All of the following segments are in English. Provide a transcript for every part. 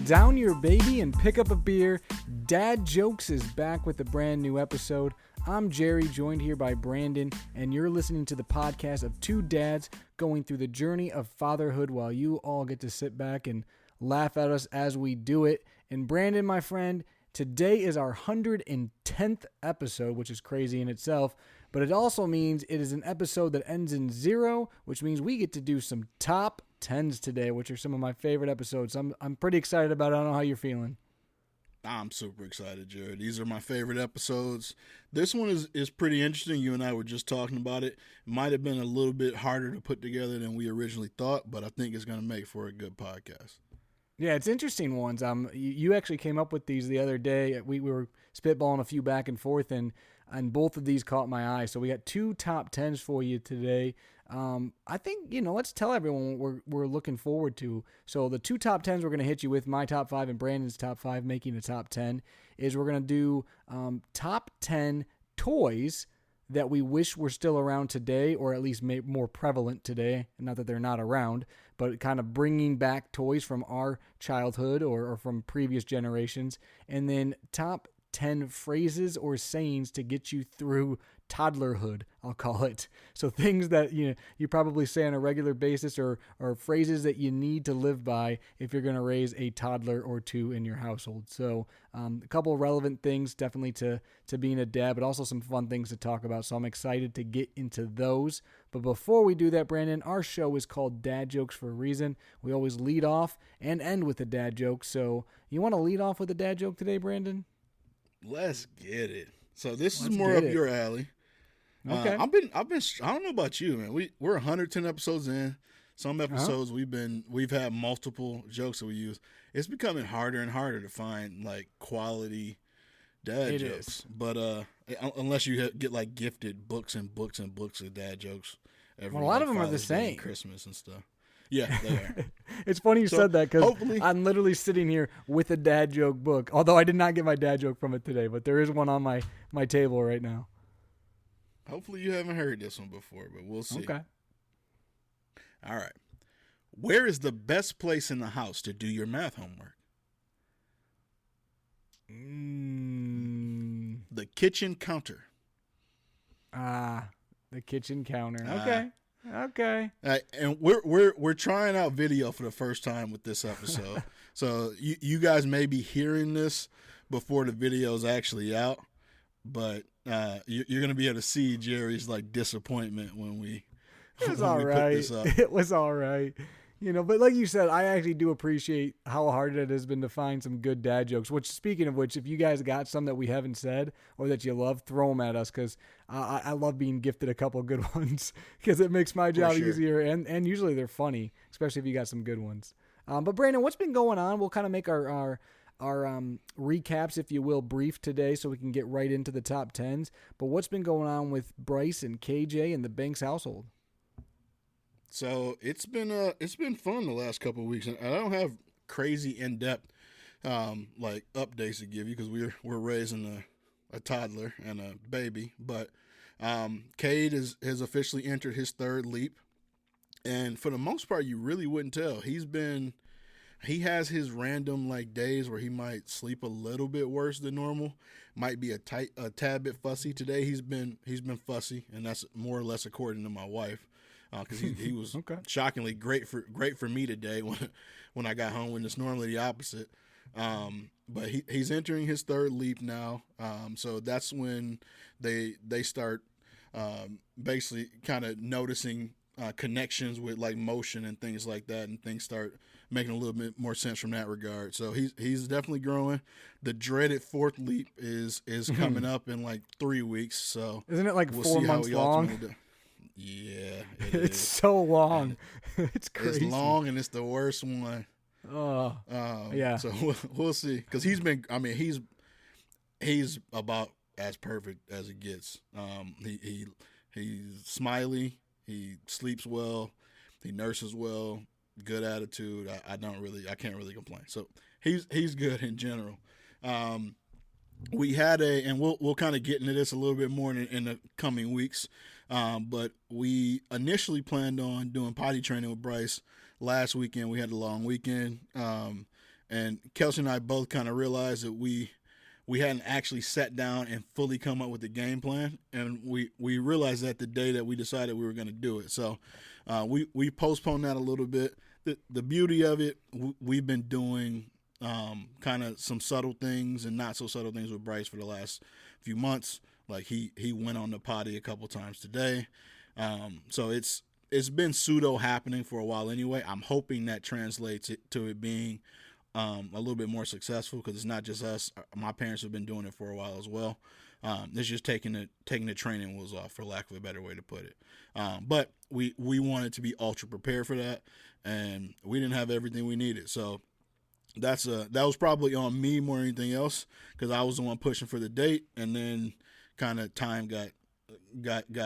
down your baby and pick up a beer. Dad Jokes is back with a brand new episode. I'm Jerry, joined here by Brandon, and you're listening to the podcast of two dads going through the journey of fatherhood while you all get to sit back and laugh at us as we do it. And Brandon, my friend, today is our 110th episode, which is crazy in itself, but it also means it is an episode that ends in 0, which means we get to do some top 10s today, which are some of my favorite episodes. I'm pretty excited about it. I don't know how you're feeling. I'm super excited, Jared. These are my favorite episodes. This one is pretty interesting. You and I were just talking about it. It might have been a little bit harder to put together than we originally thought, but I think it's going to make for a good podcast. Yeah, it's interesting ones. You actually came up with these the other day. We were spitballing a few back and forth, and both of these caught my eye. So we got 2 top 10s for you today. I think, let's tell everyone what we're looking forward to. So the 2 top 10s we're going to hit you with, my top 5 and Brandon's top 5, making a top 10, is we're going to do top 10 toys that we wish were still around today, or at least more prevalent today. Not that they're not around, but kind of bringing back toys from our childhood or from previous generations. And then top 10 phrases or sayings to get you through toddlerhood, I'll call it. So things that you probably say on a regular basis, or phrases that you need to live by if you're going to raise a toddler or 2 in your household. So a couple of relevant things definitely to being a dad, but also some fun things to talk about. So I'm excited to get into those. But before we do that, Brandon, our show is called Dad Jokes for a reason. We always lead off and end with a dad joke. So you want to lead off with a dad joke today, Brandon? Let's get it. So this is more up your alley. Okay. I've been. I don't know about you, man. We're 110 episodes in. Some episodes we've had multiple jokes that we use. It's becoming harder and harder to find like quality dad jokes. But unless you get like gifted books and books and books of dad jokes. A lot of them are the same. Christmas and stuff. Yeah, they are. It's funny you said that because I'm literally sitting here with a dad joke book. Although I did not get my dad joke from it today, but there is one on my table right now. Hopefully you haven't heard this one before, but we'll see. Okay. All right. Where is the best place in the house to do your math homework? The kitchen counter. The kitchen counter. Okay. Okay. And we're trying out video for the first time with this episode. So you guys may be hearing this before the video is actually out, but you're going to be able to see Jerry's like disappointment when we put this up. It was all right. But like you said, I actually do appreciate how hard it has been to find some good dad jokes, which, speaking of which, if you guys got some that we haven't said or that you love, throw them at us, because I love being gifted a couple of good ones because it makes my job easier, and usually they're funny, especially if you got some good ones. But Brandon, what's been going on? We'll kind of make our recaps, if you will, brief today so we can get right into the top 10s. But what's been going on with Bryce and KJ and the Banks household? So it's been fun the last couple of weeks, and I don't have crazy in-depth like updates to give you because we're raising a toddler and a baby. But Cade has officially entered his 3rd leap, and for the most part, you really wouldn't tell. He has his random like days where he might sleep a little bit worse than normal, might be a tad bit fussy. Today he's been fussy, and that's more or less according to my wife. Because he was shockingly great for me today when I got home, when it's normally the opposite. But he's entering his 3rd leap now. So that's when they start basically kind of noticing connections with like motion and things like that, and things start making a little bit more sense from that regard. So he's definitely growing. The dreaded 4th leap is coming up in like 3 weeks. So isn't it like 4 months long? Yeah, it's so long. It's crazy. It's long, and it's the worst one. Yeah. So we'll see, because he's about as perfect as it gets. He's smiley. He sleeps well. He nurses well. Good attitude. I can't really complain. So he's good in general. We had and we'll kind of get into this a little bit more in the coming weeks. But we initially planned on doing potty training with Bryce last weekend. We had a long weekend. And Kelsey and I both kind of realized that we hadn't actually sat down and fully come up with the game plan, and we realized that the day that we decided we were going to do it. So we postponed that a little bit. The beauty of it, we've been doing kind of some subtle things and not so subtle things with Bryce for the last few months. Like he went on the potty a couple times today. So it's been pseudo happening for a while anyway. I'm hoping that translates it to it being a little bit more successful, because it's not just us. My parents have been doing it for a while as well. It's just taking the training wheels off, for lack of a better way to put it. But we wanted to be ultra prepared for that, and we didn't have everything we needed. So that was probably on me more than anything else, because I was the one pushing for the date, and then kind of time got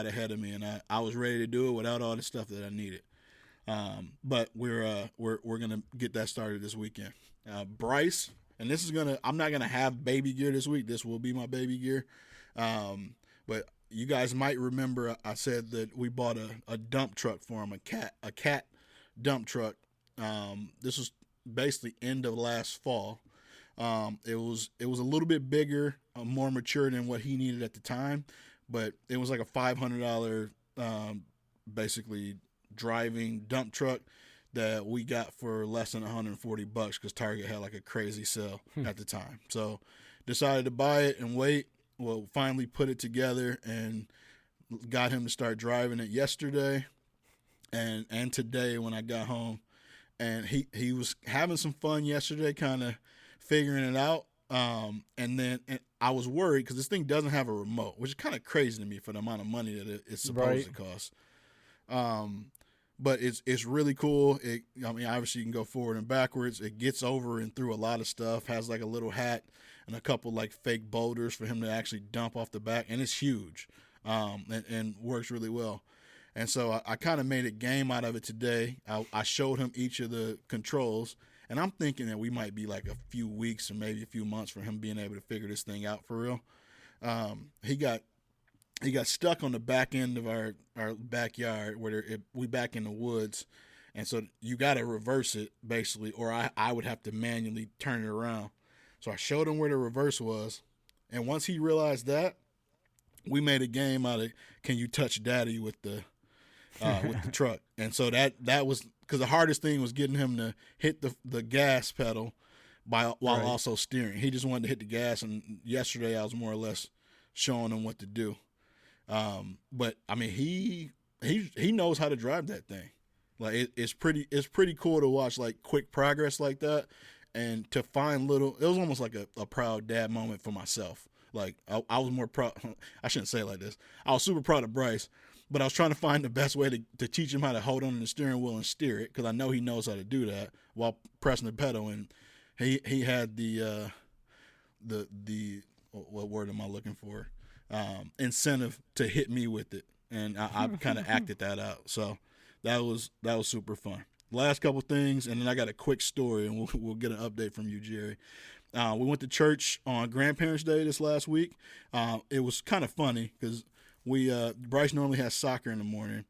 ahead of me, and I was ready to do it without all the stuff that I needed. But we're gonna get that started this weekend. Bryce, and I'm not gonna have baby gear this week. This will be my baby gear. But you guys might remember I said that we bought a dump truck for him, a cat dump truck. This was basically end of last fall. It was a little bit bigger, more mature than what he needed at the time, but it was like a $500 basically driving dump truck that we got for less than $140 because Target had like a crazy sale at the time. So decided to buy it and wait. Well, finally put it together and got him to start driving it yesterday and today when I got home. And he was having some fun yesterday, kind of figuring it out. And I was worried because this thing doesn't have a remote, which is kind of crazy to me for the amount of money that it's supposed to cost. But it's really cool. Obviously you can go forward and backwards. It gets over and through a lot of stuff. Has like a little hat and a couple like fake boulders for him to actually dump off the back, and it's huge, and works really well. And so I kind of made a game out of it today. I showed him each of the controls, and I'm thinking that we might be like a few weeks or maybe a few months for him being able to figure this thing out for real. He got stuck on the back end of our backyard where we back in the woods, and so you got to reverse it basically, or I would have to manually turn it around. So I showed him where the reverse was, and once he realized that, we made a game out of can you touch daddy with the truck. And so that was because the hardest thing was getting him to hit the gas pedal while also steering. He just wanted to hit the gas, and yesterday I was more or less showing him what to do. But I mean, he knows how to drive that thing. Like it's pretty cool to watch like quick progress like that, and to find it was almost like a proud dad moment for myself. Like I was more proud. I shouldn't say it like this. I was super proud of Bryce, but I was trying to find the best way to teach him how to hold on to the steering wheel and steer it, because I know he knows how to do that while pressing the pedal. And he had the what word am I looking for? Incentive to hit me with it, and I kind of acted that out. So that was super fun. Last couple things, and then I got a quick story, and we'll get an update from you, Jerry. We went to church on Grandparents' Day this last week. It was kind of funny because Bryce normally has soccer in the morning,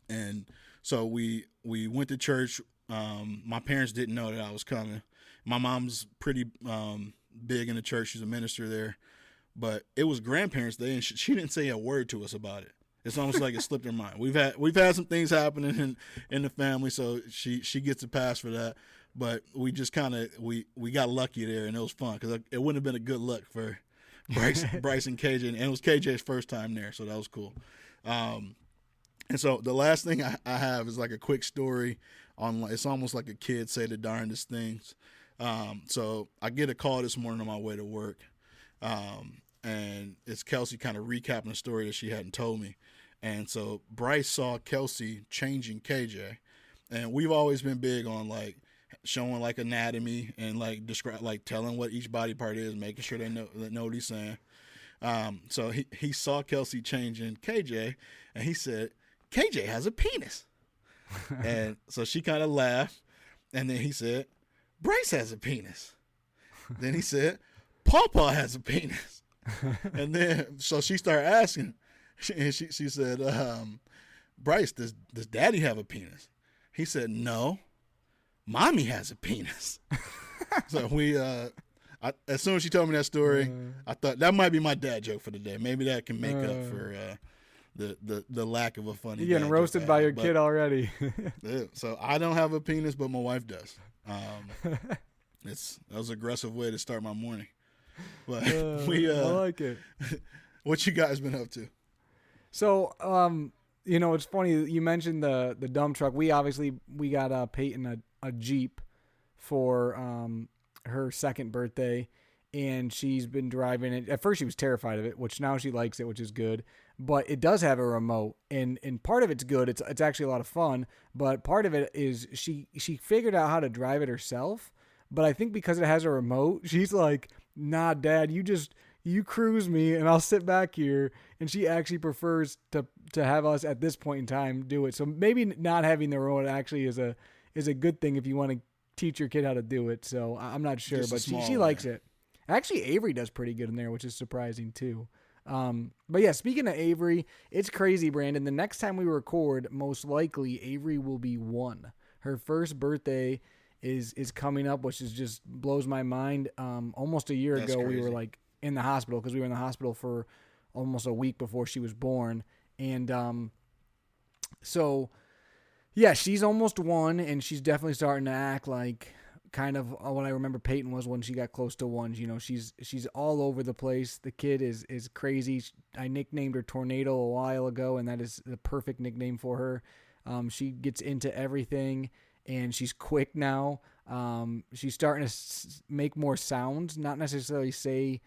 and so we went to church. My parents didn't know that I was coming. My mom's pretty big in the church. She's a minister there. But it was Grandparents' Day, and she didn't say a word to us about it. It's almost like it slipped her mind. We've had some things happening in the family, so she gets a pass for that. But we just kind of we got lucky there, and it was fun because it wouldn't have been a good look for Bryce and KJ, and it was KJ's first time there, so that was cool. And so the last thing I have is like a quick story on. It's almost like a kid say the darndest things. So I get a call this morning on my way to work. And it's Kelsey kind of recapping a story that she hadn't told me. And so Bryce saw Kelsey changing KJ, and we've always been big on like showing like anatomy and like describe, like telling what each body part is, making sure they know what he's saying. So he saw Kelsey changing KJ, and he said, KJ has a penis. And so she kind of laughed, and then he said, Bryce has a penis. Then he said, Pawpaw has a penis. And then so she started asking, and she said, Bryce, does daddy have a penis? He said, no, mommy has a penis. So as soon as she told me that story, I thought that might be my dad joke for the day. Maybe that can make up for the lack of a funny. You're getting roasted by your kid already. Yeah, so I don't have a penis, but my wife does. That was an aggressive way to start my morning. But I like it. What you guys been up to? So, it's funny you mentioned the dump truck. We got Peyton a Jeep for her second birthday, and she's been driving it. At first she was terrified of it, which now she likes it, which is good. But it does have a remote, and part of it's good. It's actually a lot of fun, but part of it is she figured out how to drive it herself. But I think because it has a remote, she's like, "Nah, Dad, you cruise me, and I'll sit back here." And she actually prefers to have us at this point in time do it. So maybe not having the remote actually is a good thing if you want to teach your kid how to do it. So I'm not sure, but she likes it. Actually, Avery does pretty good in there, which is surprising too. But yeah, speaking of Avery, it's crazy, Brandon. The next time we record, most likely Avery will be 1. Her first birthday is coming up, which is just blows my mind. Almost a year ago, crazy. We were like in the hospital because we were in the hospital for almost a week before she was born. And, so yeah, she's almost 1, and she's definitely starting to act like kind of what I remember Peyton was when she got close to 1. She's all over the place. The kid is crazy. I nicknamed her Tornado a while ago, and that is the perfect nickname for her. She gets into everything, and she's quick now. She's starting to make more sounds, not necessarily say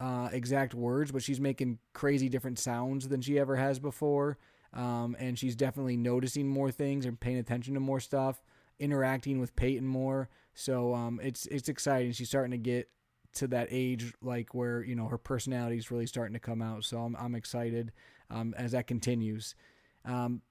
exact words, but she's making crazy different sounds than she ever has before. And she's definitely noticing more things and paying attention to more stuff, interacting with Peyton more. So it's exciting. She's starting to get to that age like where her personality is really starting to come out. So I'm excited as that continues.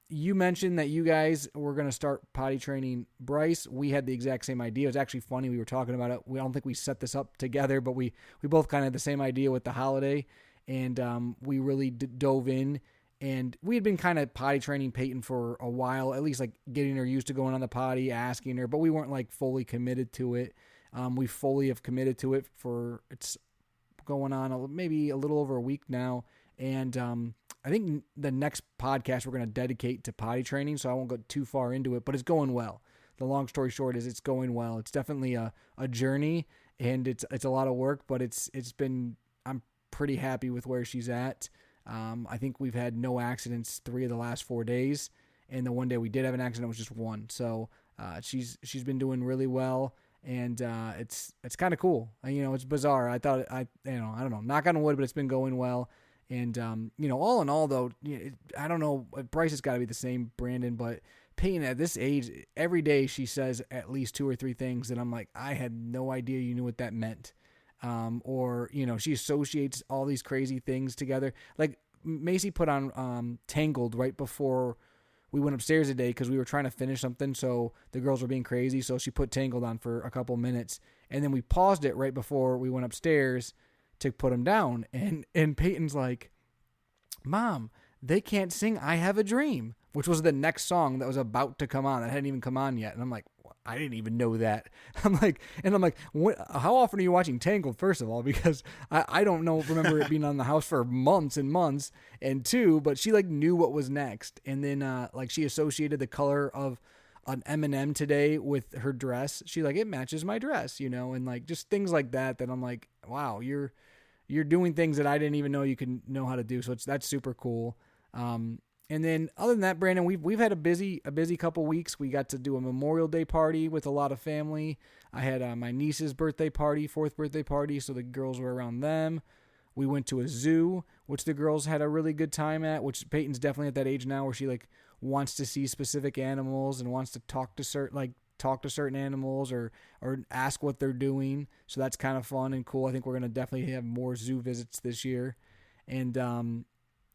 You mentioned that you guys were going to start potty training Bryce. We had the exact same idea. It was actually funny. We were talking about it. I don't think we set this up together, but we both kind of had the same idea with the holiday, and we really dove in. And we had been kind of potty training Peyton for a while, at least like getting her used to going on the potty, asking her, but we weren't like fully committed to it. We fully have committed to it it's going on maybe a little over a week now. And I think the next podcast we're going to dedicate to potty training, so I won't go too far into it, but it's going well. The long story short is it's going well. It's definitely a journey, and it's a lot of work, but I'm pretty happy with where she's at. I think we've had no accidents 3 of the last 4 days, and the one day we did have an accident was just 1. So she's been doing really well, and it's kind of cool. It's bizarre. I thought I don't know, knock on wood, but it's been going well. And all in all, though, I don't know. Bryce has got to be the same, Brandon, but Peyton at this age, every day she says at least 2 or 3 things that I'm like, I had no idea you knew what that meant. Or she associates all these crazy things together. Like Macy put on Tangled right before we went upstairs today because we were trying to finish something, so the girls were being crazy, so she put Tangled on for a couple minutes, and then we paused it right before we went upstairs to put them down, and Peyton's like, "Mom, they can't sing I Have a Dream," which was the next song that was about to come on. That hadn't even come on yet. And I'm like, I didn't even know that. I'm like, how often are you watching Tangled, first of all? Because I don't remember it being on the house for months and months. And 2, but she knew what was next. And then she associated the color of an M&M today with her dress. She's like, it matches my dress, and just things like that I'm like, wow, you're doing things that I didn't even know you could know how to do. So that's super cool. And then other than that, Brandon, we've had a busy couple weeks. We got to do a Memorial Day party with a lot of family. I had my niece's birthday party, 4th birthday party, so the girls were around them. We went to a zoo, which the girls had a really good time at, which Peyton's definitely at that age now where she wants to see specific animals and wants to talk to certain animals or ask what they're doing. So that's kind of fun and cool. I think we're going to definitely have more zoo visits this year.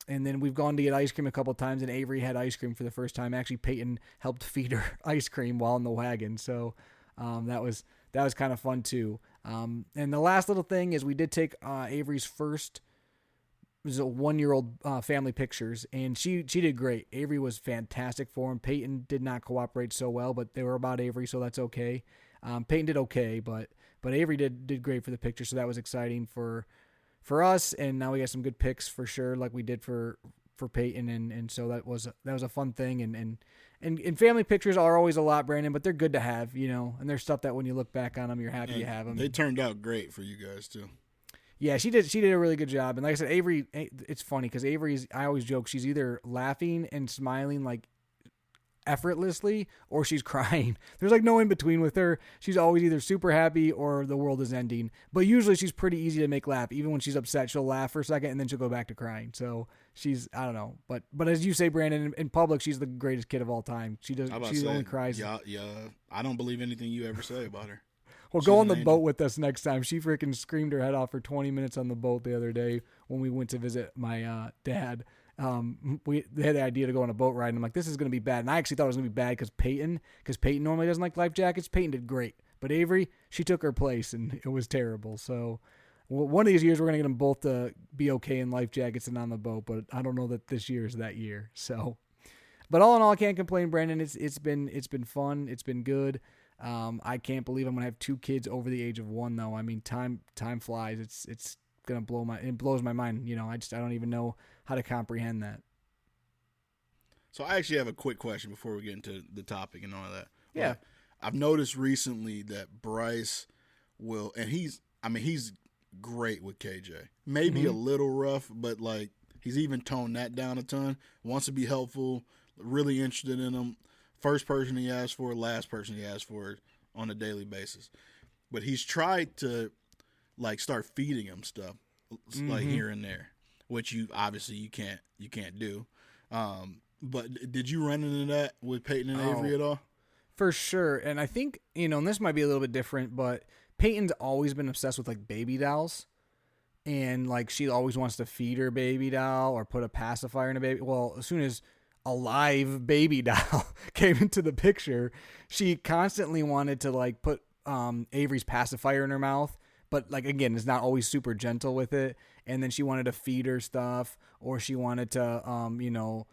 And then we've gone to get ice cream a couple times, and Avery had ice cream for the first time. Actually, Peyton helped feed her ice cream while in the wagon. So that was kind of fun too. And the last little thing is we did take Avery's first, it was a 1-year-old family pictures, and she did great. Avery was fantastic for him. Peyton did not cooperate so well, but they were about Avery, so that's okay. Peyton did okay, but But Avery did great for the picture, so that was exciting for us. And now we got some good picks for sure, like we did for Peyton, and so that was a fun thing. And family pictures are always a lot, Brandon, but they're good to have, and there's stuff that when you look back on them, you're happy you have them. They turned out great for you guys too. Yeah, she did a really good job. And like I said, Avery, it's funny because I always joke, she's either laughing and smiling like effortlessly or she's crying. There's like no in between with her. She's always either super happy or the world is ending. But usually she's pretty easy to make laugh. Even when she's upset, she'll laugh for a second and then she'll go back to crying. So I don't know. But as you say, Brandon, in public, she's the greatest kid of all time. She only cries. Yeah. I don't believe anything you ever say about her. Well, go on the boat with us next time. She freaking screamed her head off for 20 minutes on the boat the other day when we went to visit my dad. They had the idea to go on a boat ride, and I'm like, this is going to be bad. And I actually thought it was going to be bad because Peyton normally doesn't like life jackets. Peyton did great. But Avery, she took her place, and it was terrible. So one of these years, we're going to get them both to be okay in life jackets and on the boat, but I don't know that this year is that year. So, but all in all, I can't complain, Brandon. It's been fun. It's been good. I can't believe I'm gonna have 2 kids over the age of 1, though. I mean, time flies. It's gonna blows my mind. I don't even know how to comprehend that. So I actually have a quick question before we get into the topic and all of that. Yeah, I've noticed recently that Bryce will, and he's great with KJ. Maybe a little rough, but like he's even toned that down a ton. Wants to be helpful, really interested in him. First person he asks for, last person he asks for on a daily basis. But he's tried to like start feeding him stuff like here and there, which you can't do. But did you run into that with Peyton and Avery at all? For sure. And I think, and this might be a little bit different, but Peyton's always been obsessed with like baby dolls. And like she always wants to feed her baby doll or put a pacifier in a baby. Well, as soon as a live baby doll came into the picture, she constantly wanted to like put Avery's pacifier in her mouth, but like again, is not always super gentle with it. And then she wanted to feed her stuff, or she wanted to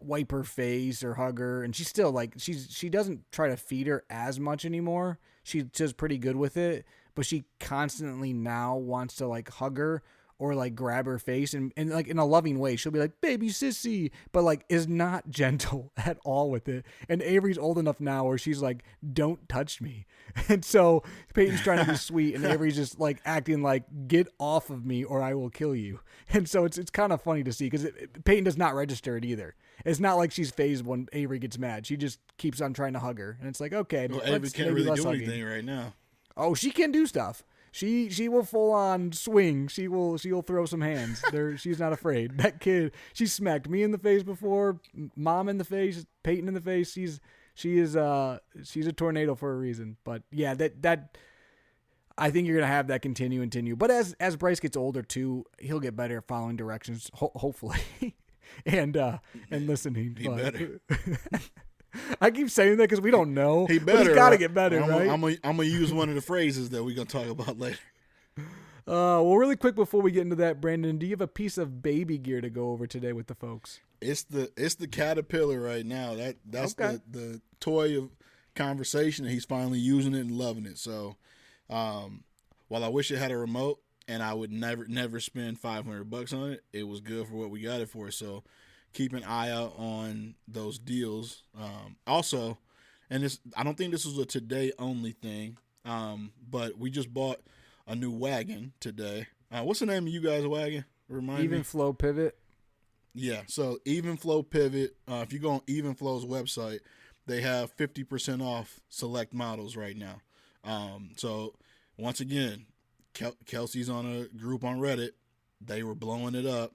wipe her face or hug her, and she's still like she doesn't try to feed her as much anymore. She's just pretty good with it, but she constantly now wants to like hug her or like grab her face and like in a loving way. She'll be like, baby sissy, but like is not gentle at all with it. And Avery's old enough now where she's like, don't touch me. And so Peyton's trying to be sweet and Avery's just like acting like, get off of me or I will kill you. And so it's kind of funny to see because Peyton does not register it either. It's not like she's phased when Avery gets mad. She just keeps on trying to hug her. And it's like, okay, well, Avery can't really do anything right now. Oh, she can do stuff. She will full on swing. She'll throw some hands. She's not afraid. That kid, she smacked me in the face before, Mom in the face, Peyton in the face. She's a tornado for a reason. But yeah, that I think you're gonna have that continue. But as Bryce gets older too, he'll get better at following directions, hopefully, and listening. He better. I keep saying that because we don't know. He better. He's got to get better, right? I'm gonna use one of the phrases that we're gonna talk about later. Well, really quick before we get into that, Brandon, do you have a piece of baby gear to go over today with the folks? It's the Caterpillar right now. That's okay. the toy of conversation, and he's finally using it and loving it. So, while I wish it had a remote, and I would never spend $500 on it, it was good for what we got it for. So. Keep an eye out on those deals. Also, and I don't think this was a today only thing, but we just bought a new wagon today. What's the name of you guys' wagon? Remind me. Even Flow Pivot. Yeah, so Even Flow Pivot. If you go on Even Flow's website, they have 50% off select models right now. So once again, Kelsey's on a group on Reddit. They were blowing it up.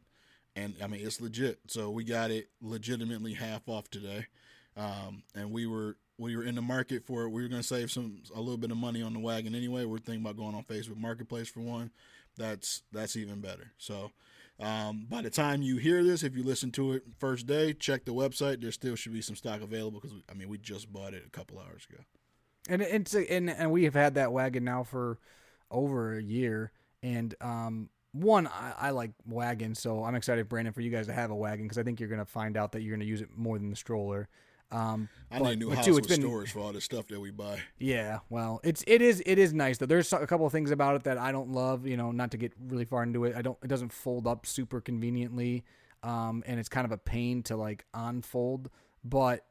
And I mean, it's legit. So we got it legitimately half off today. And we were in the market for it. We were going to save a little bit of money on the wagon anyway. We're thinking about going on Facebook Marketplace for one. That's even better. So by the time you hear this, if you listen to it first day, check the website. There still should be some stock available because we just bought it a couple hours ago. And we have had that wagon now for over a year. And one, I like wagons, so I'm excited, Brandon, for you guys to have a wagon because I think you're going to find out that you're going to use it more than the stroller. I need a new house with storage for all the stuff that we buy. Yeah, well, it is nice though. There's a couple of things about it that I don't love. Not to get really far into it. It doesn't fold up super conveniently, and it's kind of a pain to like unfold. But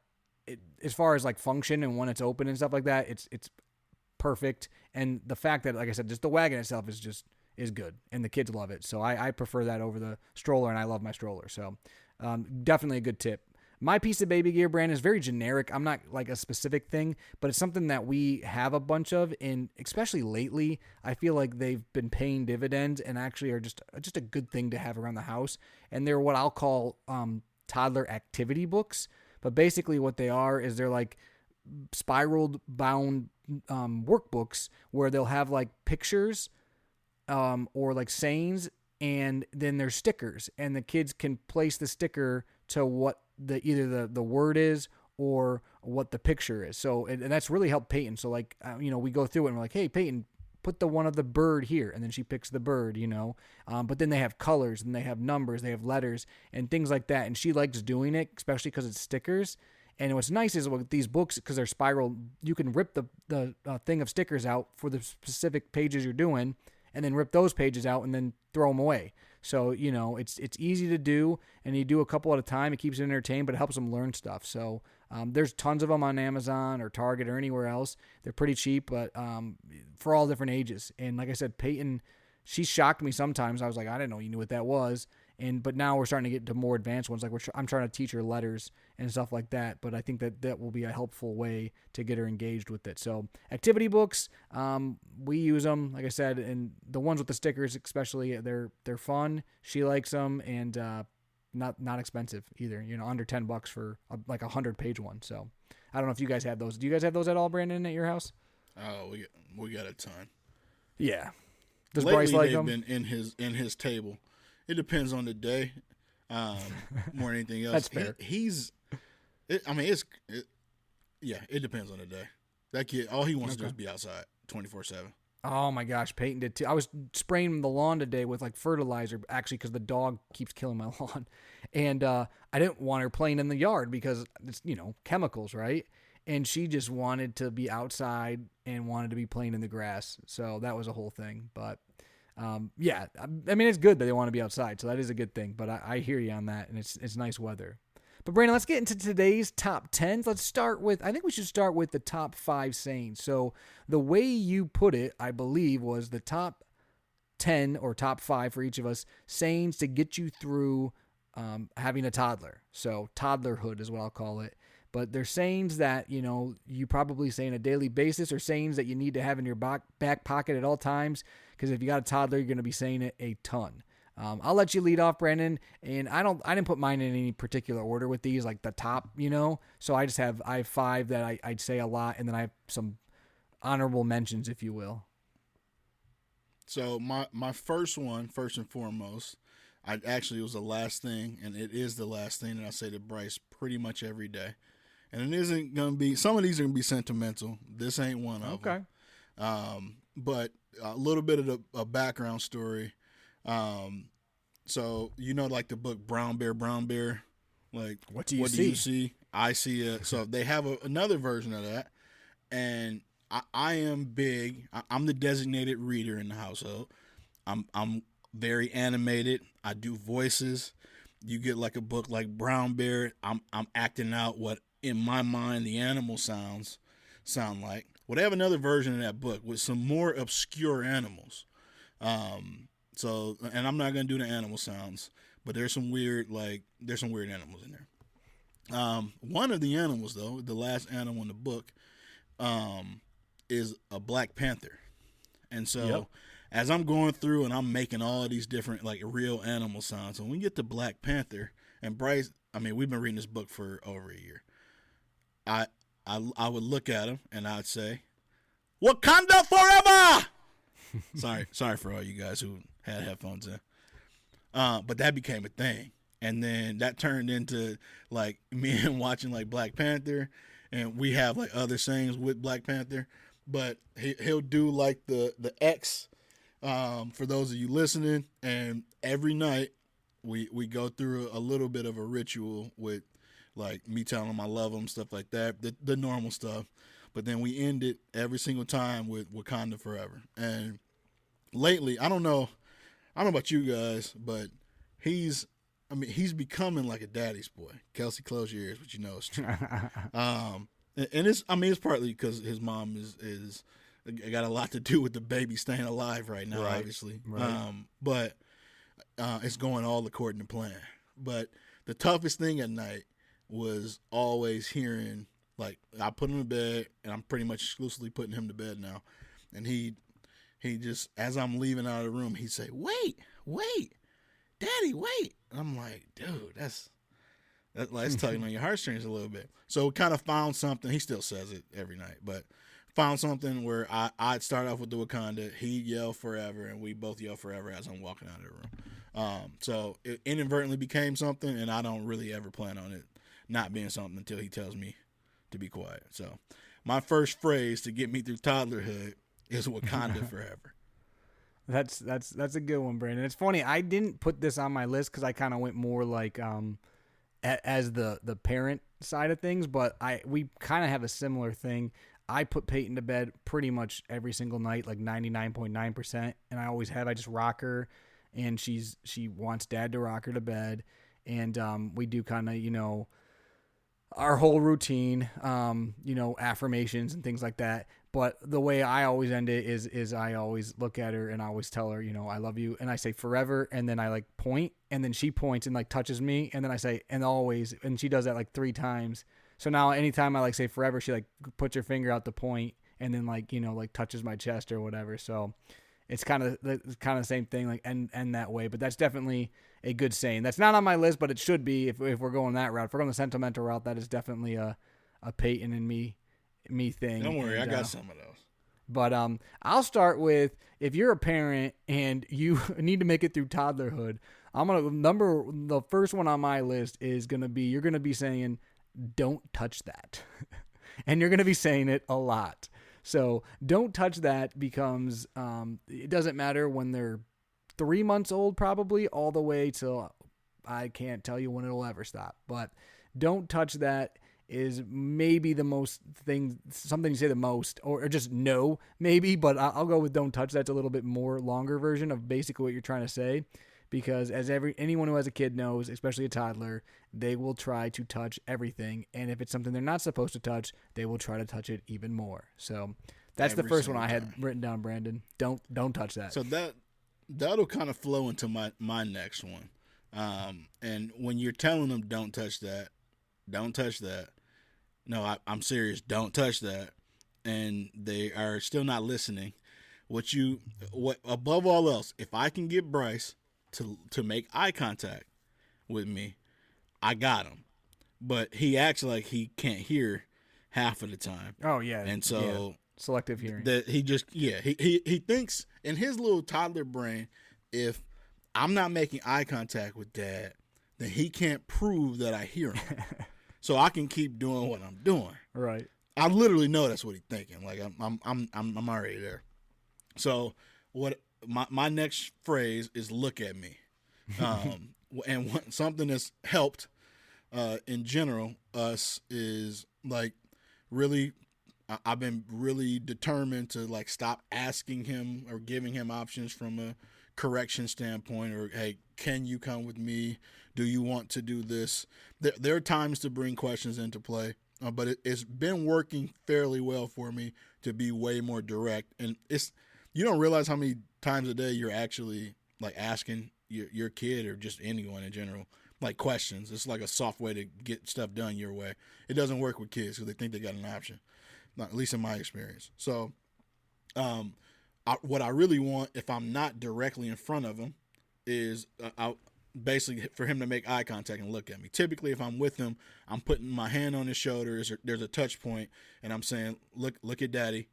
as far as like function and when it's open and stuff like that, it's perfect. And the fact that, like I said, just the wagon itself is good, and the kids love it. So I prefer that over the stroller, and I love my stroller. So definitely a good tip. My piece of baby gear, brand, is very generic. I'm not like a specific thing, but it's something that we have a bunch of, and especially lately, I feel like they've been paying dividends and actually are just a good thing to have around the house. And they're what I'll call toddler activity books. But basically what they are is they're like spiraled bound workbooks where they'll have like pictures or like sayings, and then there's stickers, and the kids can place the sticker to what either the word is or what the picture is. So, and that's really helped Peyton. So like, we go through it and we're like, hey, Peyton, put the one of the bird here. And then she picks the bird, but then they have colors and they have numbers, they have letters and things like that. And she likes doing it, especially because it's stickers. And what's nice is with these books, because they're spiral, you can rip the thing of stickers out for the specific pages you're doing, and then rip those pages out and then throw them away. So, it's easy to do, and you do a couple at a time. It keeps them entertained, but it helps them learn stuff. So there's tons of them on Amazon or Target or anywhere else. They're pretty cheap, but for all different ages. And like I said, Peyton, she shocked me sometimes. I was like, I didn't know you knew what that was. But now we're starting to get to more advanced ones. Like I'm trying to teach her letters and stuff like that. But I think that will be a helpful way to get her engaged with it. So activity books, we use them, like I said, and the ones with the stickers, especially, they're fun. She likes them, and not expensive either. Under $10 for like a 100-page one. So I don't know if you guys have those. Do you guys have those at all, Brandon, at your house? Oh, we got a ton. Yeah. Does Lately, Bryce like they've them? been in his table. It depends on the day, more than anything else. That's fair. It depends on the day. That kid, all he wants to do is be outside 24/7. Oh my gosh, Peyton did too. I was spraying the lawn today with like fertilizer, actually, because the dog keeps killing my lawn, and I didn't want her playing in the yard because it's chemicals, right? And she just wanted to be outside and wanted to be playing in the grass. So that was a whole thing, but. Yeah, I mean, it's good that they want to be outside, so that is a good thing, but I hear you on that, and it's nice weather. But Brandon, let's get into today's top 10s. I think we should start with the top 5 sayings. So the way you put it, I believe, was the top 10 or top 5 for each of us sayings to get you through having a toddler. So toddlerhood is what I'll call it. But they're sayings that, you probably say on a daily basis, or sayings that you need to have in your back pocket at all times. Because if you got a toddler, you're going to be saying it a ton. I'll let you lead off, Brandon. And I didn't put mine in any particular order with these, like the top, So I have 5 that I'd say a lot, and then I have some honorable mentions, if you will. So my first one, first and foremost, it was the last thing, and it is the last thing that I say to Bryce pretty much every day. And it isn't going to be, some of these are going to be sentimental. This ain't one of them. But a little bit of a background story. So, like the book Brown Bear, like, what do you see? I see it. So they have another version of that. And I am big. I'm the designated reader in the household. I'm very animated. I do voices. You get like a book like Brown Bear. I'm acting out what in my mind the animal sound like. Well, they have another version of that book with some more obscure animals. So, and I'm not gonna do the animal sounds, but there's some weird animals in there. One of the animals, though, the last animal in the book, is a Black Panther, and so as I'm going through and I'm making all of these different like real animal sounds, and when we get to Black Panther, and Bryce, we've been reading this book for over a year. I would look at him and I'd say, "Wakanda forever." Sorry for all you guys who had headphones in. But that became a thing. And then that turned into like me and watching like Black Panther, and we have like other sayings with Black Panther, but he'll do like the X, for those of you listening. And every night we go through a little bit of a ritual with like me telling him I love him, stuff like that, the normal stuff. But then we end it every single time with Wakanda Forever. And lately, I don't know about you guys, but he's becoming like a daddy's boy. Kelsey, close your ears, but you know it's true. And it's partly because his mom is got a lot to do with the baby staying alive right now, obviously. Right. But it's going all according to plan. But the toughest thing at night was always hearing, like, I put him to bed, and I'm pretty much exclusively putting him to bed now. And he just, as I'm leaving out of the room, he'd say, wait, Daddy, wait. And I'm like, dude, that's tugging on your heartstrings a little bit. So kind of found something. He still says it every night, but found something where I'd start off with the Wakanda. He'd yell forever, and we both yell forever as I'm walking out of the room. So it inadvertently became something, and I don't really ever plan on it not being something until he tells me to be quiet. So my first phrase to get me through toddlerhood is Wakanda forever. That's a good one, Brandon. It's funny. I didn't put this on my list because I kind of went more like as the parent side of things, but we kind of have a similar thing. I put Peyton to bed pretty much every single night, like 99.9%, and I always have. I just rock her, and she wants Dad to rock her to bed, and we do kind of our whole routine, affirmations and things like that. But the way I always end it is I always look at her and I always tell her, I love you. And I say forever. And then I like point, and then she points and like touches me. And then I say, and always, and she does that like 3 times. So now anytime I like say forever, she like puts her finger out the point and then like touches my chest or whatever. So it's kind of the same thing, like end that way. But that's definitely a good saying. That's not on my list, but it should be if we're going that route. If we're going the sentimental route, that is definitely a Peyton and me thing. Don't worry, I got some of those. But I'll start with, if you're a parent and you need to make it through toddlerhood, the first one on my list is gonna be, you're gonna be saying, "Don't touch that," and you're gonna be saying it a lot. So "don't touch that" becomes it doesn't matter when they're 3 months old, probably all the way till, I can't tell you when it'll ever stop. But "don't touch that" is maybe something you say the most, or just no, maybe, but I'll go with "don't touch that." It's a little bit more longer version of basically what you're trying to say, because as anyone who has a kid knows, especially a toddler, they will try to touch everything, and if it's something they're not supposed to touch, they will try to touch it even more. So that's the first one I had written down, Brandon. Don't touch that. So that'll kind of flow into my next one. And when you're telling them don't touch that, no, I'm serious, don't touch that, and they are still not listening, what above all else, if I can get Bryce to make eye contact with me, I got him. But he acts like he can't hear half of the time. Oh yeah. And so selective hearing. That he thinks in his little toddler brain, if I'm not making eye contact with Dad, then he can't prove that I hear him. So I can keep doing what I'm doing. Right. I literally know that's what he's thinking. Like I'm already there. So what my next phrase is "look at me," and something that's helped in general us is like really. I've been really determined to like stop asking him or giving him options from a correction standpoint, or, hey, can you come with me? Do you want to do this? There are times to bring questions into play, but it's been working fairly well for me to be way more direct. And you don't realize how many times a day you're actually like asking your kid, or just anyone in general, like questions. It's like a soft way to get stuff done your way. It doesn't work with kids because they think they got an option. Not, at least in my experience. So what I really want, if I'm not directly in front of him, is basically for him to make eye contact and look at me. Typically, if I'm with him, I'm putting my hand on his shoulder. There's a touch point, and I'm saying, look at Daddy,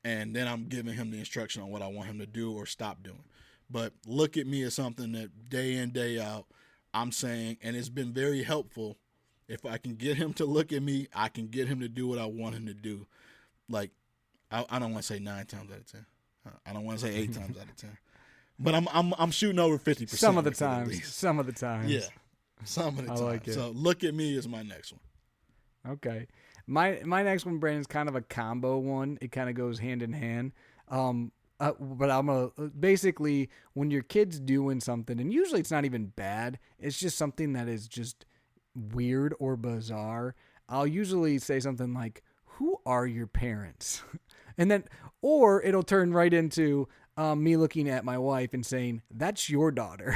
and then I'm giving him the instruction on what I want him to do or stop doing. But look at me is something that day in, day out, I'm saying, and it's been very helpful. If I can get him to look at me, I can get him to do what I want him to do. Like, I don't want to say 9 times out of 10. I don't want to say 8 times out of 10. But I'm shooting over 50%. Some of the times. Yeah. Some of the I time. like it. So look at me is my next one. Okay. My next one, Brandon, is kind of a combo one. It kind of goes hand in hand. But I'm basically when your kid's doing something, and usually it's not even bad. It's just something that is just weird or bizarre. I'll usually say something like, "Who are your parents?" And then, or it'll turn right into me looking at my wife and saying, "That's your daughter."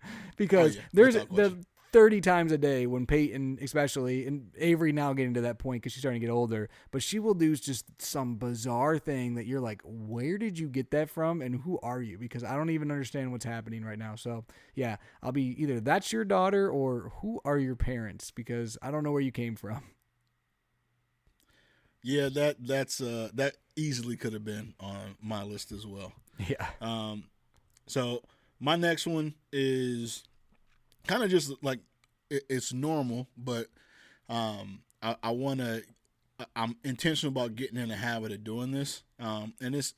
Oh Because yeah, there's without the question. 30 times a day when Peyton, especially, and Avery now getting to that point because she's starting to get older, but she will do just some bizarre thing that you're like, where did you get that from and who are you? Because I don't even understand what's happening right now. So, yeah, I'll be either that's your daughter or who are your parents because I don't know where you came from. Yeah, that easily could have been on my list as well. Yeah. Um, so my next one is kind of just like it's normal, but I want to. I'm intentional about getting in the habit of doing this, and it's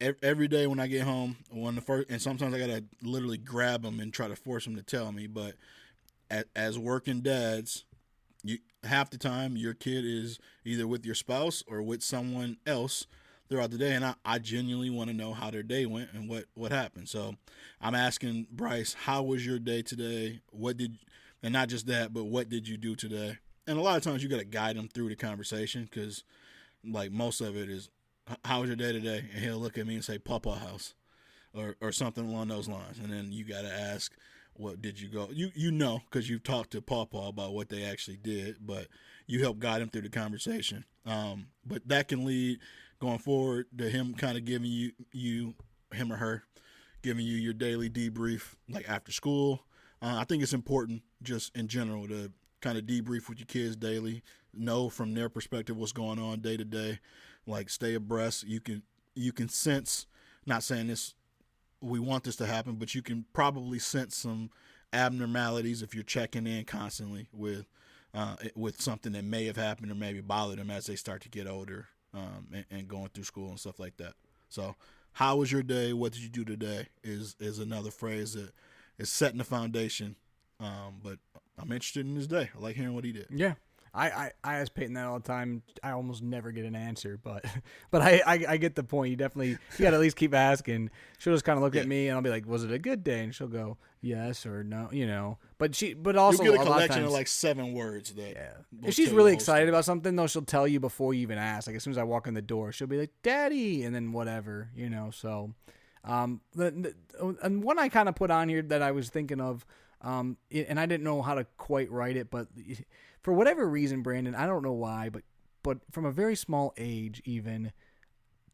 every day when I get home. One of the first, and sometimes I gotta literally grab them and try to force them to tell me. But as working dads, you half the time your kid is either with your spouse or with someone else throughout the day, and I genuinely want to know how their day went and what happened. So I'm asking Bryce, how was your day today? And not just that, but what did you do today? And a lot of times you got to guide them through the conversation because like most of it is, how was your day today? And he'll look at me and say, Papa house or something along those lines. And then you got to ask, what did you go? You know because you've talked to Papa about what they actually did, but you help guide him through the conversation. But that can lead going forward to him kind of giving him or her, giving you your daily debrief like after school. I think it's important just in general to kind of debrief with your kids daily, know from their perspective what's going on day to day, like stay abreast. You can sense, not saying this we want this to happen, but you can probably sense some abnormalities if you're checking in constantly with something that may have happened or maybe bothered them as they start to get older, and going through school and stuff like that. So, how was your day? What did you do today? Is another phrase that is setting the foundation. But I'm interested in his day. I like hearing what he did. Yeah. I ask Peyton that all the time. I almost never get an answer, but but I get the point. You got to at least keep asking. She'll just kind of look Yeah. at me and I'll be like, "Was it a good day?" And she'll go, "Yes" or "No," But You'll also get a a lot of collection of times, like 7 words that yeah. will If she's tell you really the whole excited story. about something though, she'll tell you before you even ask. Like as soon as I walk in the door, she'll be like, "Daddy," and then whatever. So, and one I kind of put on here that I was thinking of, and I didn't know how to quite write it, but for whatever reason, Brandon, I don't know why, but from a very small age, even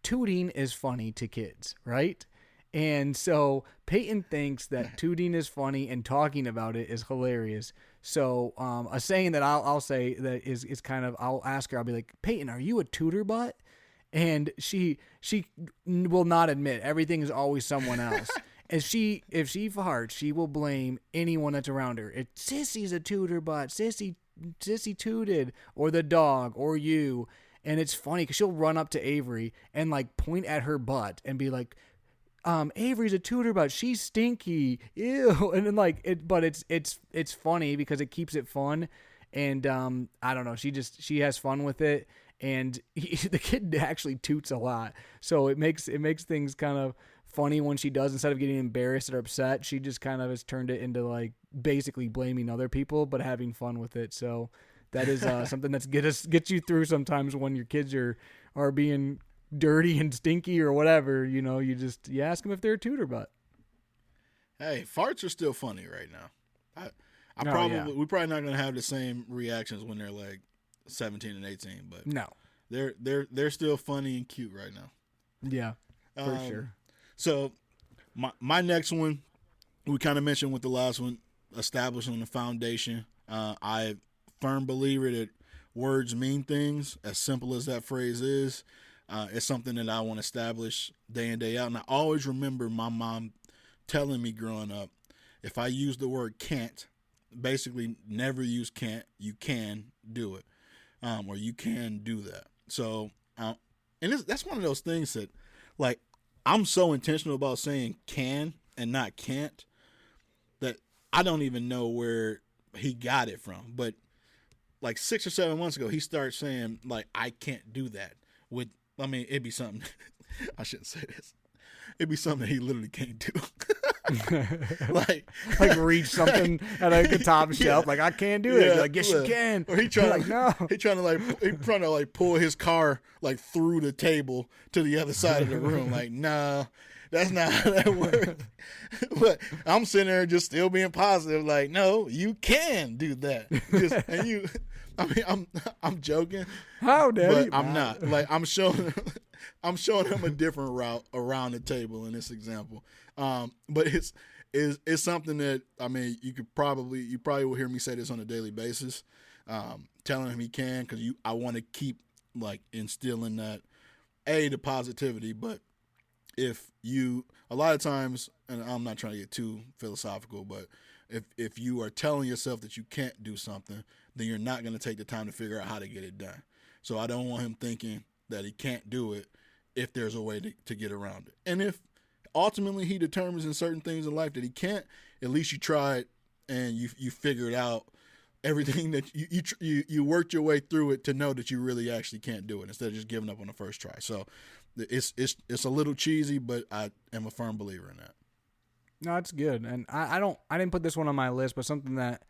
tooting is funny to kids, right? And so Peyton thinks that tooting is funny and talking about it is hilarious. So a saying that I'll say that is kind of, I'll ask her, I'll be like, Peyton, are you a tutor butt? And she will not admit everything is always someone else. If she farts, she will blame anyone that's around her. If Sissy's a tutor butt, Sissy tooted, or the dog, or you. And it's funny because she'll run up to Avery and like point at her butt and be like, Avery's a tutor butt, she's stinky, ew. And then like but it's funny because it keeps it fun. And I don't know, she has fun with it. And the kid actually toots a lot, so it makes things kind of funny when she does. Instead of getting embarrassed or upset, she just kind of has turned it into like basically blaming other people but having fun with it. So that is something that's gets you through sometimes when your kids are being dirty and stinky or whatever. You ask them if they're a tutor butt. Hey, farts are still funny right now. Yeah. We're probably not gonna have the same reactions when they're like 17 and 18, but No. they're still funny and cute right now. Yeah, for sure. So my next one, we kind of mentioned with the last one, establishing the foundation. I firm believer that words mean things. As simple as that phrase is, it's something that I want to establish day in, day out. And I always remember my mom telling me growing up, if I use the word can't, basically never use can't, you can do it. Or you can do that. So, and that's one of those things that, like, I'm so intentional about saying can and not can't that I don't even know where he got it from, but like 6 or 7 months ago, he started saying like, I can't do that. It'd be something. I shouldn't say this. It'd be something that he literally can't do. like reach something at like a top shelf. Like, I can't do it. You're like, yes, you can. Or he trying like, no. He trying to like pull his car like through the table to the other side of the room. Like, nah, that's not how that works. But I'm sitting there just still being positive. Like, no, you can do that. And you, I mean, I'm joking. How, Daddy? But I'm not. Like, I'm showing him a different route around the table in this example. But it's something that, I mean, you probably will hear me say this on a daily basis. Telling him he can, because I want to keep like instilling that, the positivity. But if you, a lot of times, and I'm not trying to get too philosophical, but if you are telling yourself that you can't do something, then you're not going to take the time to figure out how to get it done. So I don't want him thinking that he can't do it if there's a way to get around it. And if ultimately he determines in certain things in life that he can't, at least you tried and you figured out everything that you worked your way through it to know that you really actually can't do it instead of just giving up on the first try. So it's a little cheesy, but I am a firm believer in that. No, it's good. And I didn't put this one on my list, but something that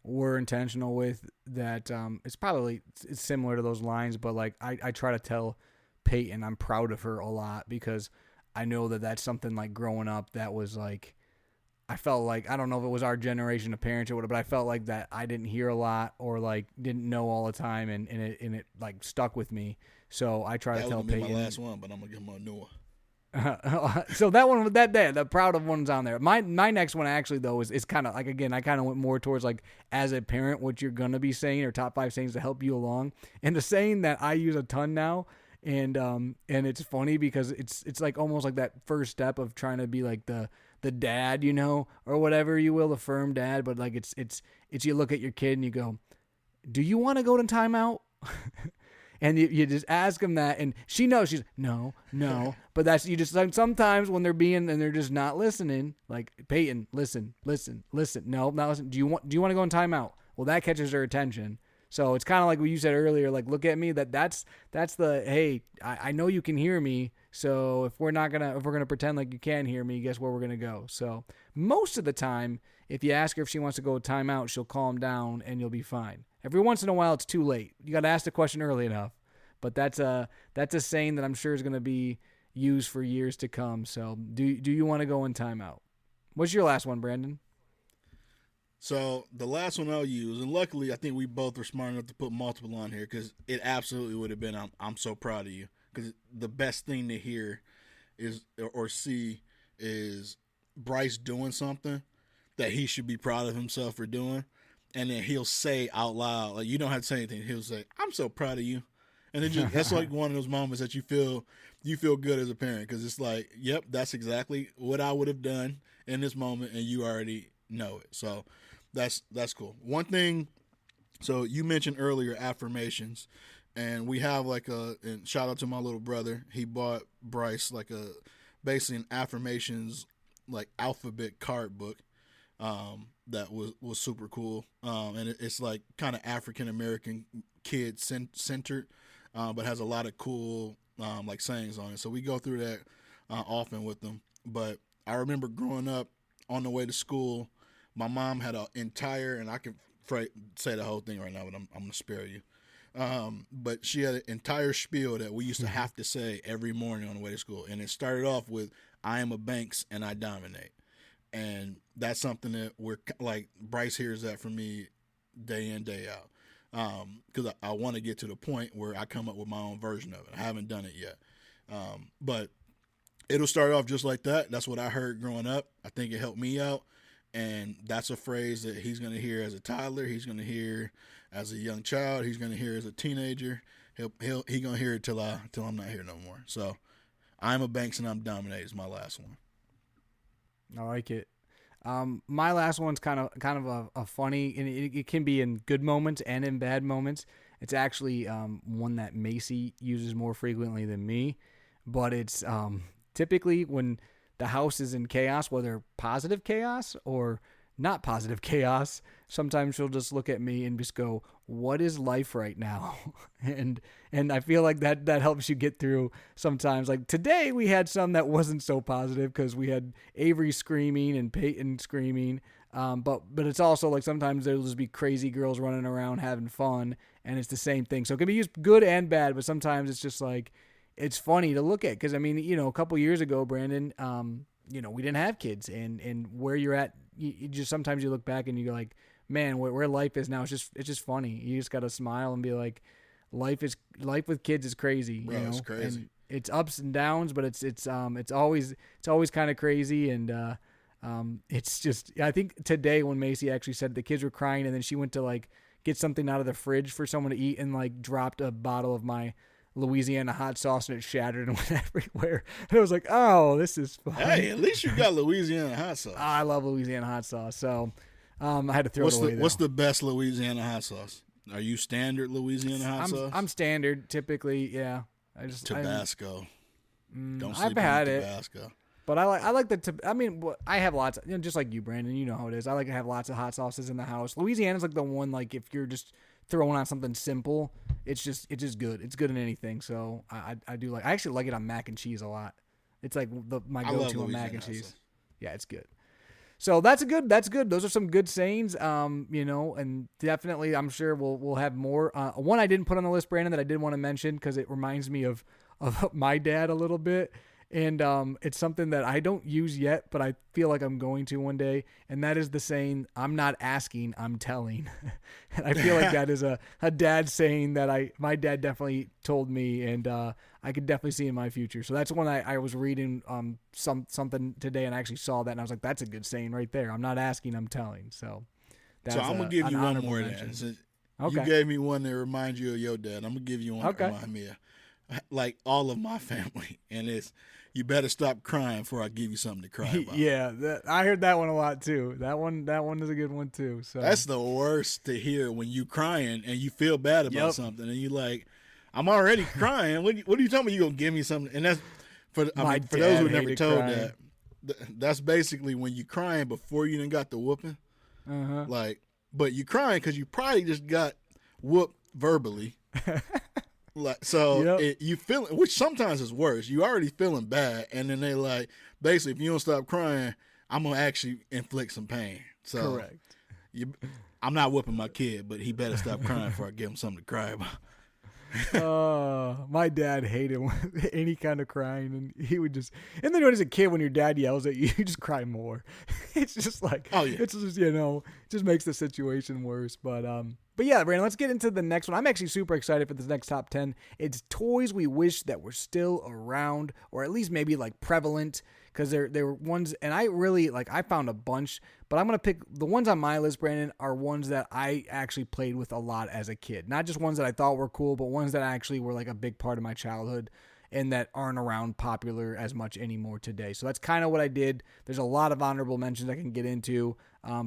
we're intentional with that it's similar to those lines, but like I try to tell Peyton I'm proud of her a lot, because I know that that's something like growing up that was like, I felt like, I don't know if it was our generation of parents or whatever, but I felt like that I didn't hear a lot or like didn't know all the time, and it like stuck with me. So I try to tell Peyton. That was my last one, but I'm gonna give him a new one. So that one, the proud of one's on there. My next one actually though is kind of like, again, I kind of went more towards like, as a parent, what you're gonna be saying, or top 5 sayings to help you along. And the saying that I use a ton now, and it's funny because it's like almost like that first step of trying to be like the dad, you know, or whatever you will, the firm dad. But like it's you look at your kid and you go, do you want to go to timeout? And you just ask them that, and she knows. She's no. But that's, you just like, sometimes when they're just not listening, like, Peyton, listen. No, not listen. Do you want to go in timeout? Well, that catches her attention. So it's kind of like what you said earlier, like, look at me. That's the, hey, I know you can hear me. So if we're gonna pretend like you can't hear me, guess where we're gonna go? So most of the time, if you ask her if she wants to go timeout, she'll calm down and you'll be fine. Every once in a while, it's too late. You got to ask the question early enough. But that's a saying that I'm sure is going to be used for years to come. So do you want to go in timeout? What's your last one, Brandon? So the last one I'll use, and luckily I think we both were smart enough to put multiple on here, because it absolutely would have been, I'm so proud of you. Because the best thing to hear is, or see, is Bryce doing something that he should be proud of himself for doing. And then he'll say out loud, like, you don't have to say anything. He'll say, I'm so proud of you. And it just, that's like one of those moments that you feel good as a parent, because it's like, yep, that's exactly what I would have done in this moment, and you already know it. So that's cool. One thing, so you mentioned earlier affirmations, and we have like and shout out to my little brother. He bought Bryce like basically an affirmations like alphabet card book. That was super cool. And it's like kind of African American kid centered, but has a lot of cool like sayings on it. So we go through that often with them. But I remember growing up on the way to school, my mom had an entire, and I can say the whole thing right now, but I'm gonna spare you. But she had an entire spiel that we used to have to say every morning on the way to school, and it started off with, "I am a Banks and I dominate." And that's something that we're like, Bryce hears that from me day in, day out. Because I want to get to the point where I come up with my own version of it. I haven't done it yet. But it'll start off just like that. That's what I heard growing up. I think it helped me out. And that's a phrase that he's going to hear as a toddler. He's going to hear as a young child. He's going to hear as a teenager. He's going to hear it till I'm not here no more. So I'm a Banks and I'm dominating is my last one. I like it. My last one's kind of a funny, and it can be in good moments and in bad moments. It's actually one that Macy uses more frequently than me, but it's typically when the house is in chaos, whether positive chaos or not positive chaos. Sometimes she'll just look at me and just go, "What is life right now?" and I feel like that helps you get through sometimes. Like today we had some that wasn't so positive because we had Avery screaming and Peyton screaming. But it's also like sometimes there'll just be crazy girls running around having fun, and it's the same thing. So it can be used good and bad, but sometimes it's just like it's funny to look at because I mean, a couple years ago, Brandon, we didn't have kids, and where you're at, you just sometimes you look back and you go like, man, where life is now, it's just funny. You just gotta smile and be like, life with kids is crazy. Bro, it's crazy. And it's ups and downs, but it's always kind of crazy. And it's just, I think today when Macy actually said the kids were crying, and then she went to like get something out of the fridge for someone to eat, and like dropped a bottle of my Louisiana hot sauce, and it shattered and went everywhere. And I was like, oh, this is fun. Hey, at least you got Louisiana hot sauce. I love Louisiana hot sauce, so I had to throw it away. What's the best Louisiana hot sauce? Are you standard Louisiana hot sauce? I'm standard typically. Yeah, Tabasco. Don't sleep I've had on Tabasco. But I like I have lots of, just like you, Brandon, you know how it is. I like to have lots of hot sauces in the house. Louisiana's like the one, like if you're just throwing on something simple, it's just good. It's good in anything. So I actually like it on mac and cheese a lot. It's like my go-to on mac and cheese. Yeah, it's good. So that's good. Those are some good sayings. And definitely I'm sure we'll have more. One I didn't put on the list, Brandon, that I did want to mention because it reminds me of my dad a little bit. And it's something that I don't use yet, but I feel like I'm going to one day. And that is the saying, "I'm not asking, I'm telling." And I feel like that is a dad saying that my dad definitely told me, and I could definitely see in my future. So that's when I was reading something today, and I actually saw that, and I was like, that's a good saying right there. I'm not asking, I'm telling. So I'm going to give you one more then. Okay. You gave me one that reminds you of your dad. I'm going to give you one that reminds me of like all of my family, and it's, you better stop crying before I give you something to cry about. Yeah, I heard that one a lot too. That one is a good one too. So that's the worst to hear, when you crying and you feel bad about something, and you like, I'm already crying. What are you telling me? You gonna give me something? And that's for those who never told crying. That's basically when you crying before you done got the whooping. Like, but you crying because you probably just got whooped verbally. Like, so you feel, which sometimes is worse. You already feeling bad, and then they like, basically, if you don't stop crying, I'm gonna actually inflict some pain. So correct. I'm not whooping my kid, but he better stop crying before I give him something to cry about. My dad hated any kind of crying, and he would just, and then as a kid, when your dad yells at you, you just cry more. It's just like, it's just, it just makes the situation worse. But yeah, Brandon, let's get into the next one. I'm actually super excited for this next top 10. It's toys we wish that were still around, or at least maybe like prevalent, because there were ones, and I found a bunch, but I'm going to pick the ones on my list, Brandon, are ones that I actually played with a lot as a kid. Not just ones that I thought were cool, but ones that actually were like a big part of my childhood and that aren't around popular as much anymore today. So that's kind of what I did. There's a lot of honorable mentions I can get into,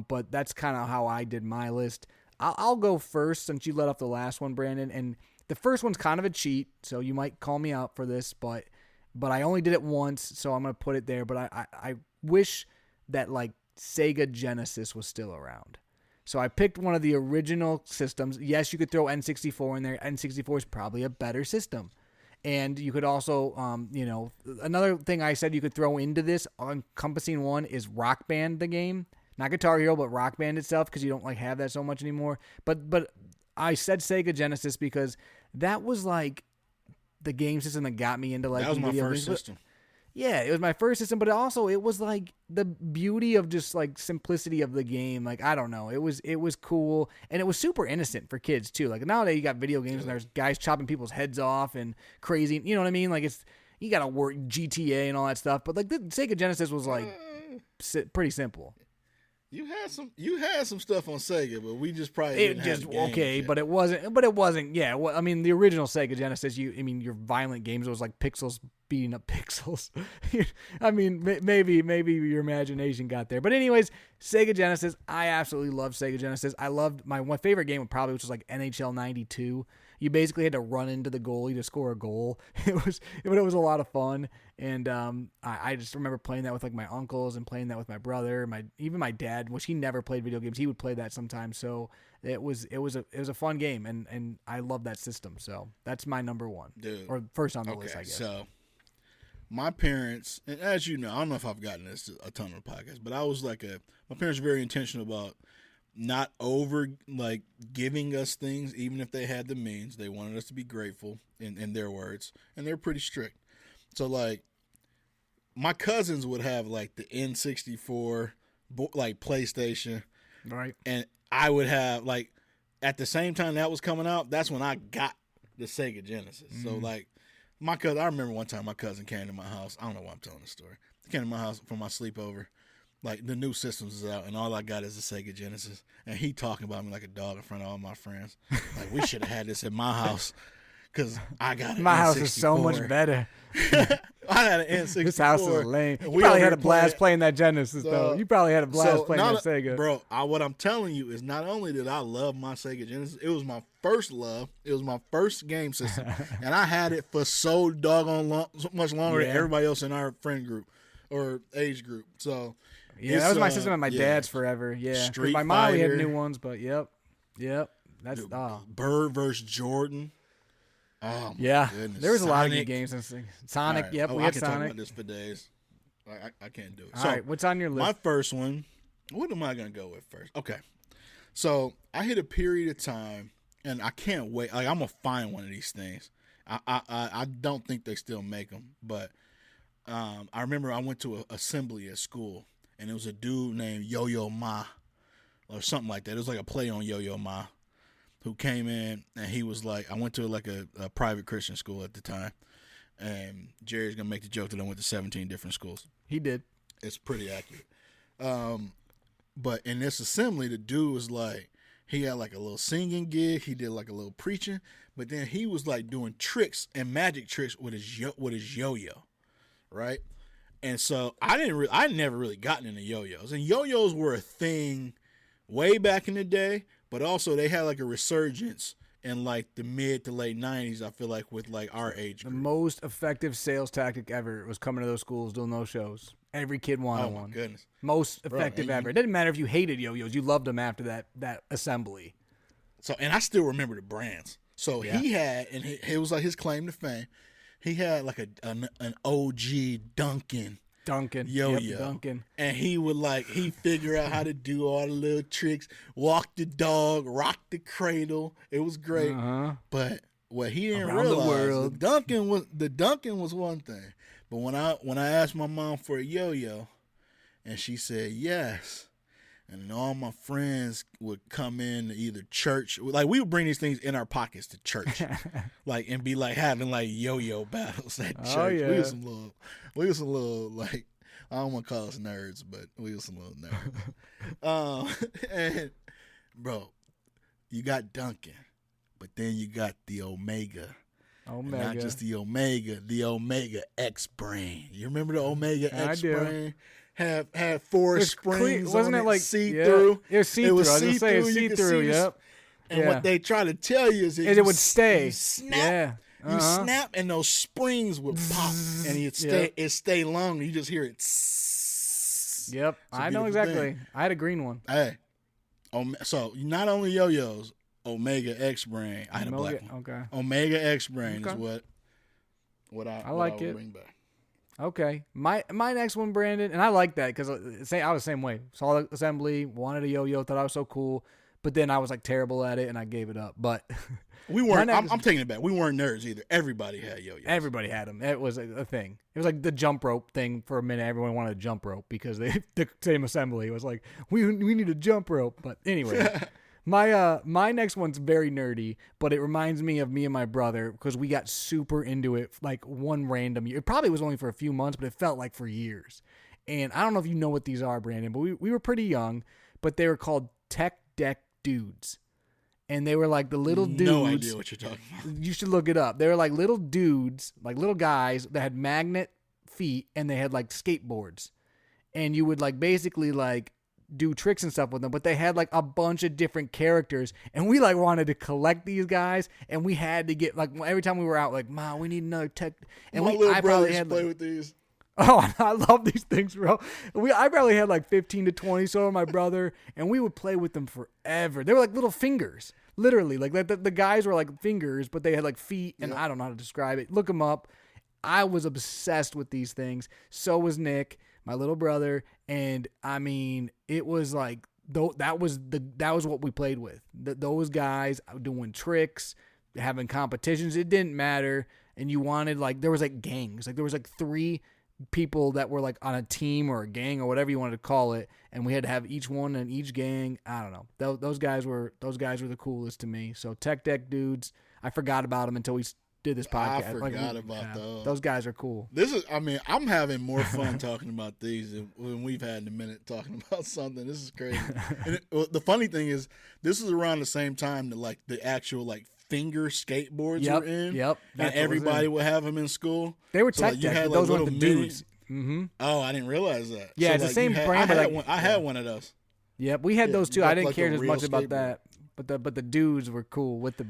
but that's kind of how I did my list. I'll go first since you let off the last one, Brandon. And the first one's kind of a cheat, so you might call me out for this, but I only did it once, so I'm going to put it there. But I wish that like Sega Genesis was still around. So I picked one of the original systems. Yes, you could throw N64 in there. N64 is probably a better system. And you could also, another thing I said you could throw into this encompassing one is Rock Band, the game. Not Guitar Hero, but Rock Band itself, because you don't like have that so much anymore. But I said Sega Genesis because that was like the game system that got me into like that was my first system. Yeah, it was my first system, but also it was like the beauty of just like simplicity of the game. Like, I don't know, it was cool, and it was super innocent for kids too. Like nowadays you got video games and there's guys chopping people's heads off and crazy, you know what I mean? Like you got to work GTA and all that stuff, but like the Sega Genesis was like pretty simple. You had some stuff on Sega, but we just probably didn't have the games yet. But it wasn't. Yeah, well, I mean, the original Sega Genesis. Your violent games was like pixels beating up pixels. I mean, maybe your imagination got there. But anyways, Sega Genesis. I absolutely loved Sega Genesis. I loved my favorite game probably, which was like NHL '92. you basically had to run into the goalie to score a goal. It was a lot of fun, and I just remember playing that with like my uncles and playing that with my brother, even my dad, which he never played video games. He would play that sometimes, so it was a fun game, and I love that system. So that's my number one, dude. Or first on the list, I guess. So my parents, and as you know, I don't know if I've gotten this a ton of podcasts, but I was like my parents were very intentional about not over like giving us things, even if they had the means. They wanted us to be grateful in their words, and they're pretty strict. So like my cousins would have like the N64, like PlayStation, right? And I would have like at the same time that was coming out. That's when I got the Sega Genesis. So like my cousin, I remember one time my cousin came to my house. I don't know why I'm telling the story. He came to my house for my sleepover. Like, the new systems is out, and all I got is the Sega Genesis. And he talking about me like a dog in front of all my friends. Like, we should have had this at my house, because I got it. My house is so much better. I had an N64. This house is lame. You probably had a blast playing that Genesis, though. You probably had a blast playing that Sega. Bro, what I'm telling you is not only did I love my Sega Genesis, it was my first love. It was my first game system. And I had it for so doggone so much longer than everybody else in our friend group or age group. So... yeah, that was my system at my dad's forever. Yeah, Street my mom, we had Fighter. new ones, but yep. That's Bird versus Jordan. Oh my goodness. There was a lot of Sonic. good games. Sonic, Right. yep, we I had can Sonic. talk about this for days. I can't do it. All right, what's on your list? My first one. What am I gonna go with first? Okay, so I hit a period of time, and I can't wait. Like, I'm gonna find one of these things. I don't think they still make them, but I remember I went to an assembly at school. And it was a dude named Yo-Yo Ma or something like that. It was like a play on Yo-Yo Ma who came in, and he was like, I went to like a private Christian school at the time. And Jerry's going to make the joke that I went to 17 different schools. He did. It's pretty accurate. But in this assembly, the dude was like, he had like a little singing gig. He did like a little preaching. But then he was like doing tricks and magic tricks with his yo-yo, right? And so I never really gotten into yo-yos. And yo-yos were a thing way back in the day, but also they had like a resurgence in like the mid to late 90s, I feel like, with like our age group. The most effective sales tactic ever was coming to those schools doing those shows. Every kid wanted one. Oh my goodness. Most effective ever. It didn't matter if you hated yo-yos. You loved them after that assembly. So, and I still remember the brands. So he had, and it was like his claim to fame. He had like an OG Duncan yo-yo. Yep, Duncan. And he would he'd figure out how to do all the little tricks, walk the dog, rock the cradle. It was great. Uh-huh. But what he didn't Around the realize, world. the Duncan was one thing. But when I asked my mom for a yo-yo, and she said yes, and all my friends would come in to either church, like we would bring these things in our pockets to church, like, and be like having like yo-yo battles at church. Oh, yeah. We was some little like, I don't want to call us nerds, but we was some little nerds. And bro, you got Duncan, but then you got the Omega. And not just the Omega X brain. You remember the Omega X brain? Had four springs. Wasn't on it like see-through? Yeah. It was see-through. I was going to say it's see-through, yep. And what they try to tell you is that it would stay. You snap. Yeah. You snap, and those springs would pop, and it stay long. You just hear it. Yep, I know exactly. Thing. I had a green one. Hey, so not only yo-yos, Omega X brain. I had a black one. Okay. Omega X brain is what I like would bring back. Okay, my next one, Brandon, and I like that because I was the same way. Saw the assembly, wanted a yo-yo, thought I was so cool, but then I was like terrible at it and I gave it up. But we weren't. I'm taking it back. We weren't nerds either. Everybody had yo-yos. Everybody had them. It was a thing. It was like the jump rope thing for a minute. Everyone wanted a jump rope because the same assembly was like we need a jump rope. But anyway. My next one's very nerdy, but it reminds me of me and my brother because we got super into it like one random year. It probably was only for a few months, but it felt like for years. And I don't know if you know what these are, Brandon, but we were pretty young, but they were called Tech Deck Dudes. And they were like the little dudes. No idea what you're talking about. You should look it up. They were like little dudes, like little guys that had magnet feet and they had like skateboards. And you would like basically like do tricks and stuff with them, but they had like a bunch of different characters, and we like wanted to collect these guys, and we had to get like every time we were out, like, Mom, we need another tech. And My little brother used to play with these. Oh, I love these things, bro. I probably had like 15 to 20, so did my brother, and we would play with them forever. They were like little fingers, literally. Like the guys were like fingers, but they had like feet, and I don't know how to describe it. Look them up. I was obsessed with these things. So was Nick, my little brother, and I mean, it was like that was what we played with. Those guys doing tricks, having competitions. It didn't matter, and you wanted like there was like gangs. Like there was like 3 people that were like on a team or a gang or whatever you wanted to call it, and we had to have each one in each gang. I don't know. Those guys were the coolest to me. So Tech Deck dudes, I forgot about them until we did this podcast. I forgot about those. Those guys are cool. I'm having more fun talking about these than we've had in a minute talking about something. This is crazy. And the funny thing is, this is around the same time that like the actual like finger skateboards were in. Yep. And everybody would have them in school. They were Tech Deck, but those weren't the dudes. Mm-hmm. Oh, I didn't realize that. Yeah, so it's like the same brand. I had one of those. Yep, we had those too. I didn't care as much about that. But the dudes were cool with the.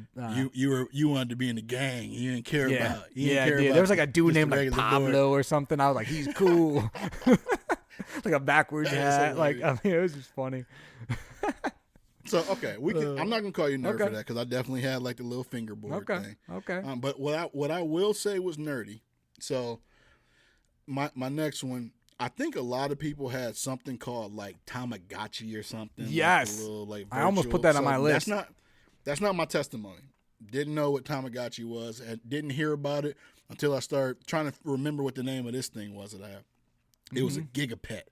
You wanted to be in the gang. You didn't care about. There was like a dude named like Pablo or something. I was like, he's cool. Like a backwards hat. Like I mean, it was just funny. So okay, I'm not gonna call you nerd for that because I definitely had like the little fingerboard thing. Okay. But what I will say was nerdy. So my next one, I think a lot of people had something called like Tamagotchi or something. Yes. Like little, like, I almost put that on my list. That's not my testimony. Didn't know what Tamagotchi was and didn't hear about it until I started trying to remember what the name of this thing was that I had. It was a Gigapet.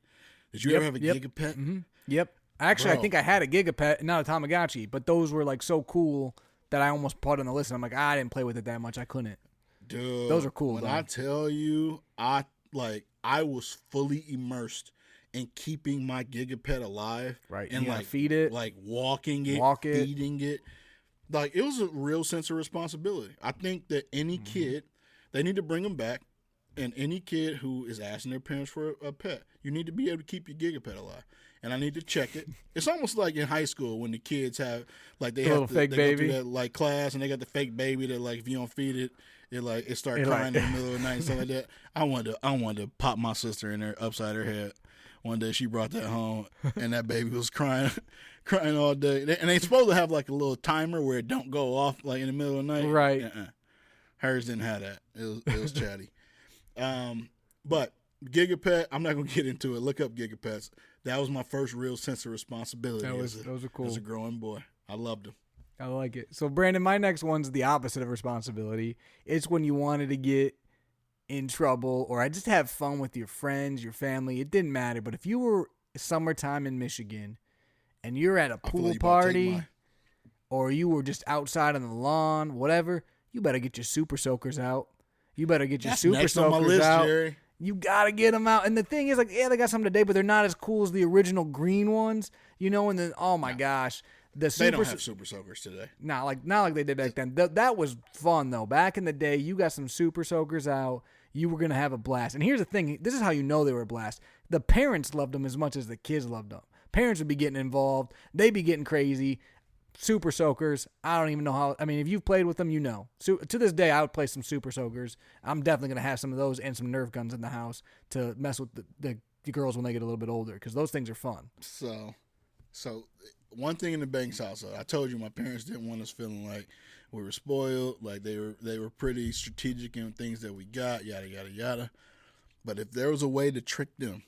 Did you ever have a Gigapet? Mm-hmm. Yep. Actually, I think I had a Gigapet, not a Tamagotchi, but those were like so cool that I almost put on the list. And I'm like, I didn't play with it that much. I couldn't. Dude, those are cool. When I tell you, I was fully immersed in keeping my Gigapet alive, right? And like feed it, like walking it, feeding it. Like it was a real sense of responsibility. I think that any kid, they need to bring them back, and any kid who is asking their parents for a pet, you need to be able to keep your Gigapet alive. And I need to check it. It's almost like in high school when the kids have like they have fake they baby go through that like class and they got the fake baby that like if you don't feed it, it starts crying in the middle of the night and stuff like that. I wanted to pop my sister in there upside her head. One day she brought that home and that baby was crying all day. And they supposed to have like a little timer where it don't go off like in the middle of the night. Right. Hers didn't have that. It was chatty. But Gigapet, I'm not gonna get into it. Look up Gigapets. That was my first real sense of responsibility. Those are cool. As a growing boy, I loved them. I like it. So Brandon, my next one's the opposite of responsibility. It's when you wanted to get in trouble or I just have fun with your friends, your family. It didn't matter. But if you were summertime in Michigan and you're at a pool party or you were just outside on the lawn, whatever, you better get your super soakers out. You better get your super soakers on my list, out. Jerry. You got to get them out. And the thing is, like, yeah, they got some today, but they're not as cool as the original green ones, you know, and then, oh, my gosh. They don't have super soakers today. Not like they did back then. That was fun, though. Back in the day, you got some super soakers out. You were going to have a blast. And here's the thing. This is how you know they were a blast. The parents loved them as much as the kids loved them. Parents would be getting involved. They'd be getting crazy. Super soakers, I don't even know how. I mean, if you've played with them, you know. So to this day, I would play some super soakers. I'm definitely going to have some of those and some Nerf guns in the house to mess with the girls when they get a little bit older because those things are fun. So one thing in the Banks household, I told you my parents didn't want us feeling like we were spoiled, like they were pretty strategic in things that we got, yada yada yada. But if there was a way to trick them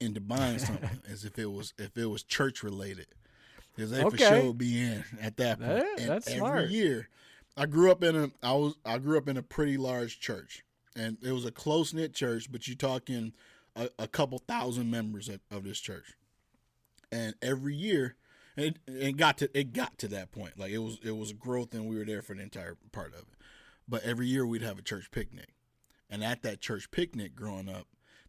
into buying something, as if it was church related. Because they for sure would be in at that point. That's every smart. year, I grew up in a pretty large church, and it was a close knit church. But you're talking a couple thousand members of this church, and every year, it got to that point. Like it was a growth, and we were there for the entire part of it. But every year we'd have a church picnic, and at that church picnic, growing up,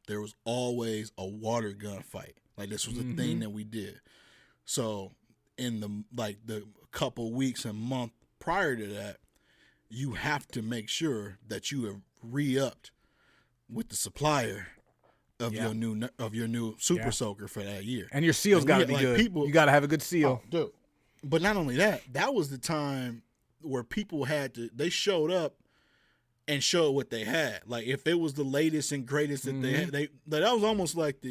there was always a water gun fight. Like this was a thing that we did. So in the couple weeks and month prior to that, you have to make sure that you have re-upped with the supplier of Yeah. your new super Yeah. soaker for that year. And your seal's And got to had, be like, good. people- You got to have a good seal. Oh, dude. But not only that, that was the time where people they showed up and showed what they had. Like if it was the latest and greatest that they had, that was almost like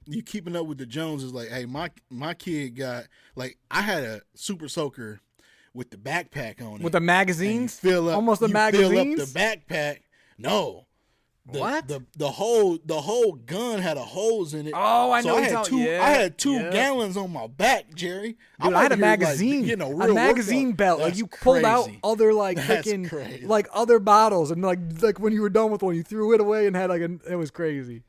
you keeping up with the Joneses. Like, hey, my kid got, like, I had a super soaker with the backpack on it. With the magazines? Fill up, Almost the you magazines? fill up the backpack. No. What? The whole gun had a hose in it. Oh, I know. So I had two gallons on my back, Jerry. Dude, I had a magazine, a magazine belt. Like you pulled out other freaking like other bottles, and like when you were done with one, you threw it away and had it was crazy.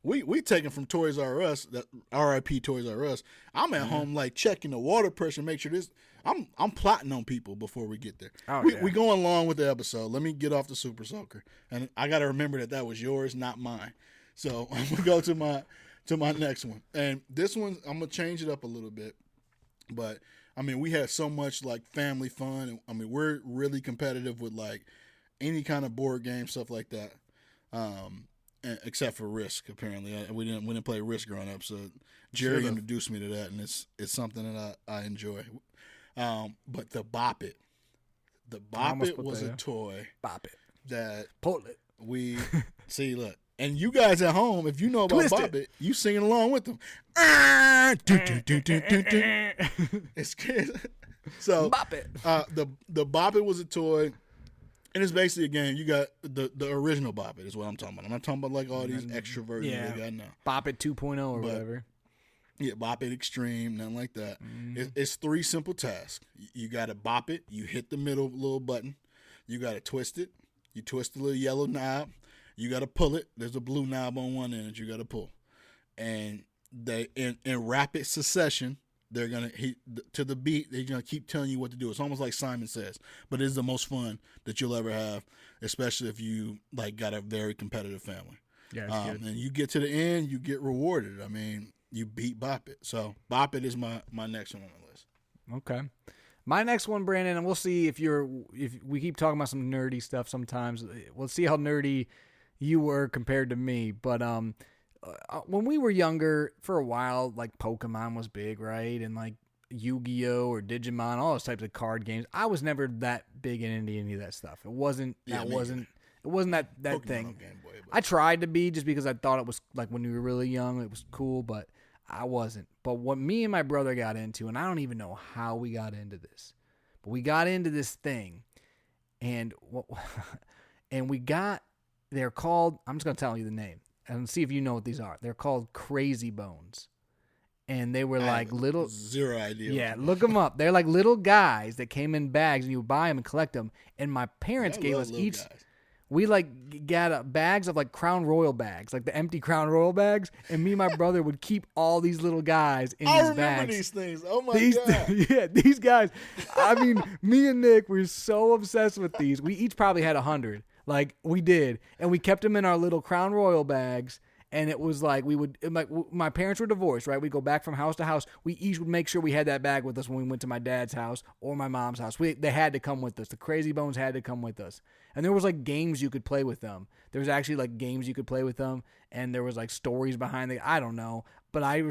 We taken from Toys R Us, that RIP Toys R Us. I'm at home like checking the water pressure, make sure this. I'm plotting on people before we get there. Oh, we going along with the episode. Let me get off the super soaker, and I got to remember that was yours, not mine. So I'm gonna go to my next one, and this one I'm gonna change it up a little bit. But I mean, we had so much like family fun. And, I mean, we're really competitive with like any kind of board game, stuff like that. Except for Risk, apparently we didn't play Risk growing up. So Jerry introduced me to that, and it's something that I enjoy. But the Bop It was a toy. Bop It. That pull it. We see. Look, and you guys at home, if you know about Bop It, you singing along with them. It's crazy. So Bop It. The Bop It was a toy. And it's basically a game. You got the original Bop It is what I'm talking about. I'm not talking about like all these extra versions they got now. Bop It 2.0 or whatever. Yeah, Bop It Extreme, nothing like that. It's 3 simple tasks. You got to bop it. You hit the middle little button. You got to twist it. You twist the little yellow knob. You got to pull it. There's a blue knob on one end that you got to pull. And they in rapid succession, they're gonna to the beat. They're gonna keep telling you what to do. It's almost like Simon Says, but it's the most fun that you'll ever have, especially if you like got a very competitive family. Yeah, it's good. And you get to the end, you get rewarded. I mean, you beat Bop It. So Bop It is my next one on the list. Okay. My next one, Brandon, and we'll see if we keep talking about some nerdy stuff sometimes. We'll see how nerdy you were compared to me. But when we were younger, for a while, like Pokemon was big, right? And like Yu-Gi-Oh! Or Digimon, all those types of card games. I was never that big into any of that stuff. It wasn't that Pokemon thing. Game Boy, I tried to be just because I thought it was like when we were really young, it was cool, but I wasn't. But what me and my brother got into, and I don't even know how we got into this, but we got into this thing, and they're called, I'm just going to tell you the name and see if you know what these are. They're called Crazy Bones. And they were like little... Zero idea. Yeah, look them up. They're like little guys that came in bags, and you would buy them and collect them. And my parents gave us each... Guys. We like got bags of like Crown Royal bags, like the empty Crown Royal bags, and me and my brother would keep all these little guys in these bags. I remember these things. Oh my God. Yeah, these guys. I mean, me and Nick were so obsessed with these. We each probably had 100. Like we did, and we kept them in our little Crown Royal bags. And it was like my parents were divorced, right? We go back from house to house. We each would make sure we had that bag with us when we went to my dad's house or my mom's house. They had to come with us. The Crazy Bones had to come with us. And there was like games you could play with them. There was actually like games you could play with them, and there was like stories behind it. I don't know, but I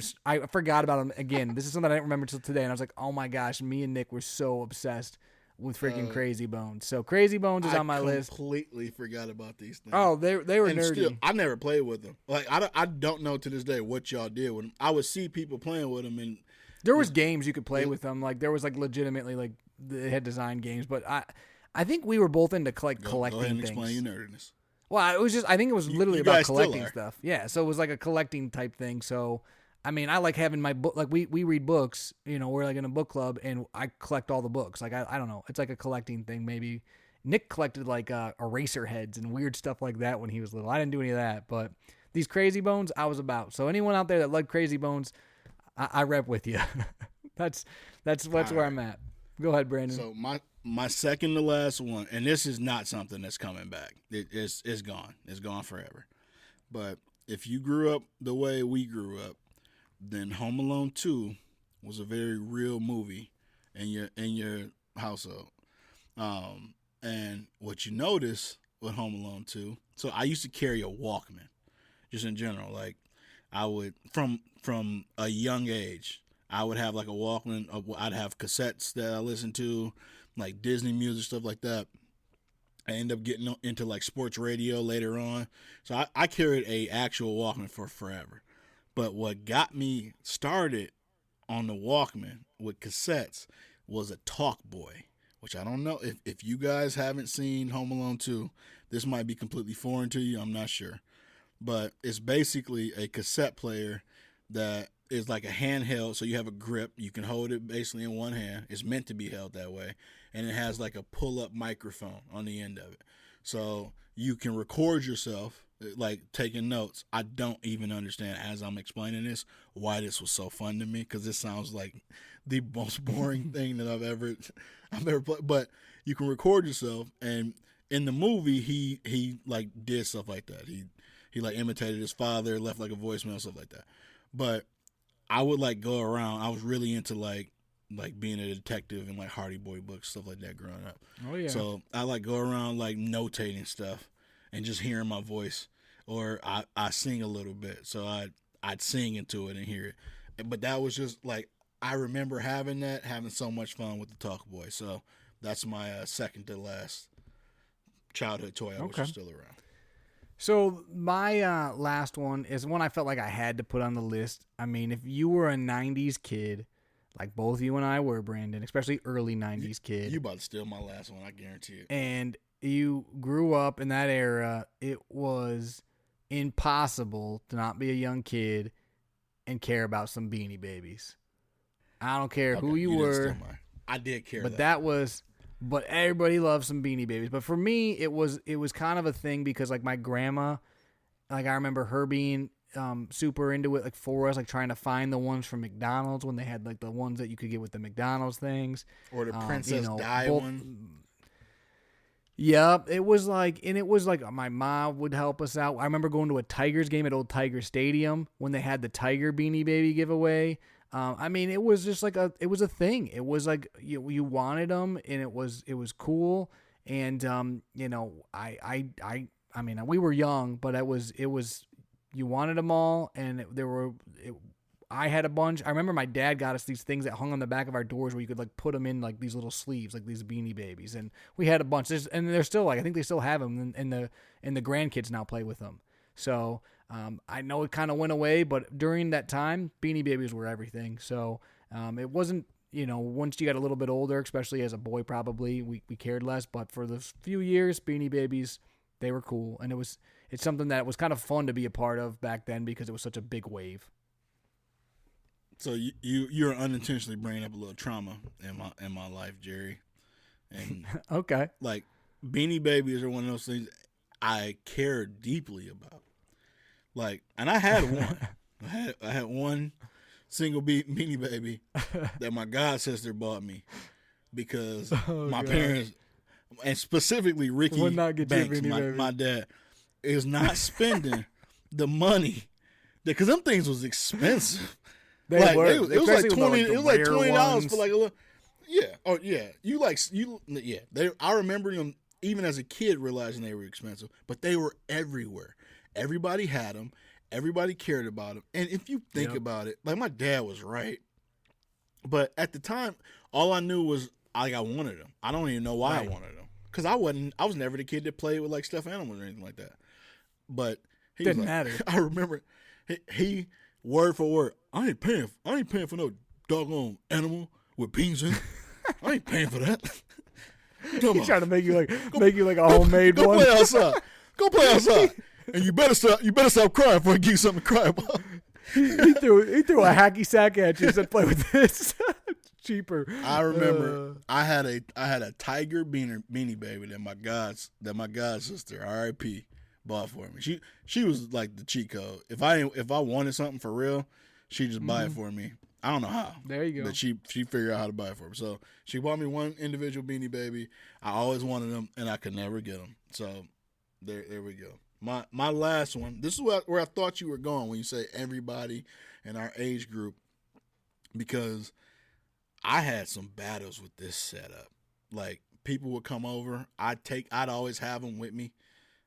forgot about them again. This is something I didn't remember till today, and I was like, oh my gosh, me and Nick were so obsessed with freaking Crazy Bones. So Crazy Bones is on my list. I completely forgot about these things. Oh, they were and nerdy. Still, I never played with them. Like I don't know to this day what y'all did with them. I would see people playing with them, and there was games you could play with them. Like there was like legitimately like they had designed games, but I think we were both into collecting go ahead and things. Explain your nerdiness. Well, it was just I think it was literally you about guys collecting stuff. Yeah, so it was like a collecting type thing. So I mean, I like having my book. Like we read books. You know, we're like in a book club, and I collect all the books. Like I don't know, it's like a collecting thing. Maybe Nick collected like eraser heads and weird stuff like that when he was little. I didn't do any of that, but these Crazy Bones I was about. So anyone out there that liked Crazy Bones, I rep with you. that's where I'm at. Go ahead, Brandon. So my second to last one, and this is not something that's coming back. It's gone. It's gone forever. But if you grew up the way we grew up, then Home Alone 2 was a very real movie in your household. And what you notice with Home Alone 2, so I used to carry a Walkman. just in general. Like I would from a young age, I would have like a Walkman. I'd have cassettes that I listened to, like Disney music, stuff like that. I ended up getting into like sports radio later on. So I carried a actual Walkman for forever. But what got me started on the Walkman with cassettes was a Talk Boy, which I don't know if you guys haven't seen Home Alone 2, this might be completely foreign to you. I'm not sure. But it's basically a cassette player that is like a handheld, so you have a grip. You can hold it basically in one hand. It's meant to be held that way. And it has like a pull-up microphone on the end of it. So you can record yourself, like taking notes. I don't even understand, as I'm explaining this, why this was so fun to me, because this sounds like the most boring thing that I've ever played. But you can record yourself, and in the movie, he like did stuff like that. He like imitated his father, left like a voicemail, stuff like that. But I would like go around. I was really into like being a detective and like Hardy Boy books, stuff like that growing up. Oh yeah. So I like go around like notating stuff and just hearing my voice, or I sing a little bit. So I'd sing into it and hear it. But that was just like, I remember having so much fun with the Talk Boy. So that's my second to last childhood toy I wish was still around. So my last one is one I felt like I had to put on the list. I mean, if you were a 90s kid, like both you and I were, Brandon, especially early 90s kid. You about to steal my last one, I guarantee it. And you grew up in that era, it was impossible to not be a young kid and care about some Beanie Babies. I don't care who you were. I did care. But but everybody loves some Beanie Babies. But for me, it was kind of a thing because like my grandma, like I remember her being super into it, like for us, like trying to find the ones from McDonald's when they had like the ones that you could get with the McDonald's things, or the Princess Di one. Yep, it was like my mom would help us out. I remember going to a Tigers game at Old Tiger Stadium when they had the Tiger Beanie Baby giveaway. I mean, it was just like it was a thing. It was like you wanted them, and it was cool. And I mean, we were young, but it was you wanted them all, and I had a bunch. I remember my dad got us these things that hung on the back of our doors where you could like put them in like these little sleeves, like these Beanie Babies, and we had a bunch. And they're still like, I think they still have them, and the grandkids now play with them. So I know it kind of went away, but during that time, Beanie Babies were everything. So it wasn't, once you got a little bit older, especially as a boy, probably we cared less. But for the few years, Beanie Babies, they were cool, and it's something that was kind of fun to be a part of back then because it was such a big wave. So you're unintentionally bringing up a little trauma in my life, Jerry. And okay, like Beanie Babies are one of those things I care deeply about. Like, and I had one. I had one single Beanie Baby that my god sister bought me because my parents, and specifically Ricky would not get Banks, my dad, is not spending the money because them things was expensive. It was like $20. It was like $20 for like a little. Yeah. Oh yeah. I remember them even as a kid realizing they were expensive, but they were everywhere. Everybody had them. Everybody cared about them. And if you think about it, like my dad was right, but at the time, all I knew was like I wanted them. I don't even know why I wanted them because I was never the kid that played with like stuffed animals or anything like that. But he didn't matter. I remember he word for word. I ain't paying for no doggone animal with beans in it. I ain't paying for that. He's trying to make you like a homemade one. Go play outside. Go play outside. And you better stop crying before I give you something to cry about. he threw a hacky sack at you and said, "Play with this." Cheaper. I remember I had a Tiger Beanie Baby that my god sister R.I.P. bought for me. She was like the cheat code. If I wanted something for real, she'd just buy it for me. I don't know how. There you go. But she figured out how to buy it for me. So she bought me one individual Beanie Baby. I always wanted them, and I could never get them. So there we go. My last one. This is where I thought you were going when you say everybody in our age group, because I had some battles with this setup. Like people would come over. I'd always have them with me.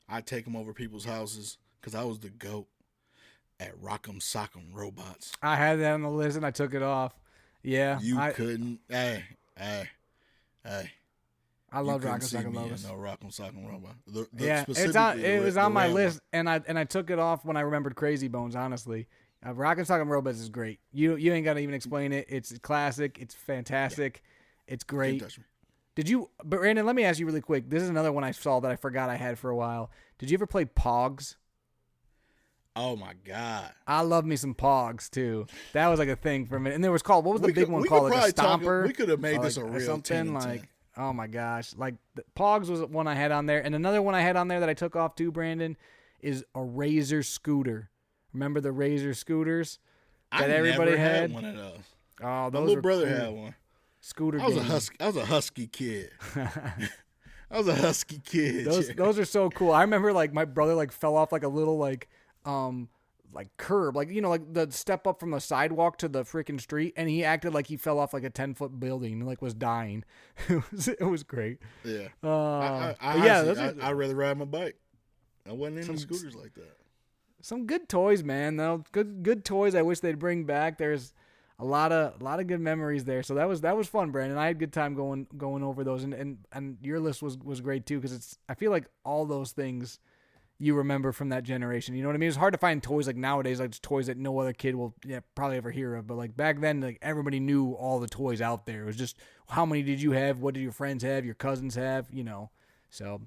I'd take them over people's houses because I was the GOAT. at Rock'em Sock'em Robots. I had that on the list and I took it off. Yeah. You couldn't. Hey. I love Rock'em Sock'em Robots. No Rock'em Sock'em Robot. It was on my list, and I took it off when I remembered Crazy Bones. Honestly, Rock'em Sock'em Robots is great. You ain't got to even explain it. It's classic. It's fantastic. Yeah. It's great. Touch me. Did you, Brandon? Let me ask you really quick. This is another one I saw that I forgot I had for a while. Did you ever play Pogs? Oh my God! I love me some Pogs too. That was like a thing for a minute. And there was called, what was the big one called? Like a Stomper. We could have made this a real something like. Oh my gosh! Like Pogs was one I had on there, and another one I had on there that I took off too, Brandon, is a Razor scooter. Remember the Razor scooters that everybody had? One of those. Oh, My those little were brother cool. had one. Scooter. I was a husky kid. I was a husky kid. Those are so cool. I remember like my brother like fell off like a little like curb, like, you know, like the step up from the sidewalk to the freaking street, and he acted like he fell off like a 10-foot building and like was dying. It was great. Yeah. I'd rather ride my bike. I wasn't into scooters like that. Some good toys, man. Though good toys. I wish they'd bring back. There's a lot of good memories there. So that was fun, Brandon. I had a good time going over those, and your list was great too, because I feel like all those things you remember from that generation. You know what I mean? It's hard to find toys like nowadays, like toys that no other kid will probably ever hear of. But like back then, like everybody knew all the toys out there. It was just, how many did you have? What did your friends have? Your cousins have? You know. So,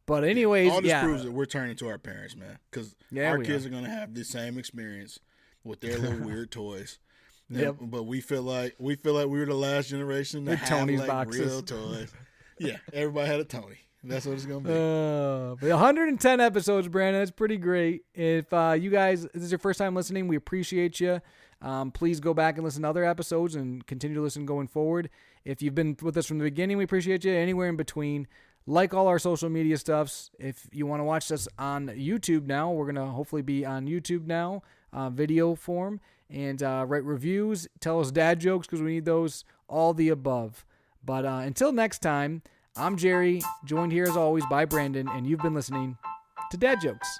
but anyways, all this proves that we're turning to our parents, man, because our kids are gonna have the same experience with their little weird toys. Yep. But we feel like we were the last generation to have Tony's like boxes. real toys. Yeah, everybody had a Tony. That's what it's going to be. 110 episodes, Brandon. That's pretty great. If you guys, this is your first time listening, we appreciate you. Please go back and listen to other episodes and continue to listen going forward. If you've been with us from the beginning, we appreciate you. Anywhere in between, like all our social media stuffs. If you want to watch us on YouTube now, we're going to hopefully be on YouTube now, video form, and write reviews, tell us dad jokes, because we need those, all the above. But until next time, I'm Jerry, joined here as always by Brandon, and you've been listening to Dad Jokes.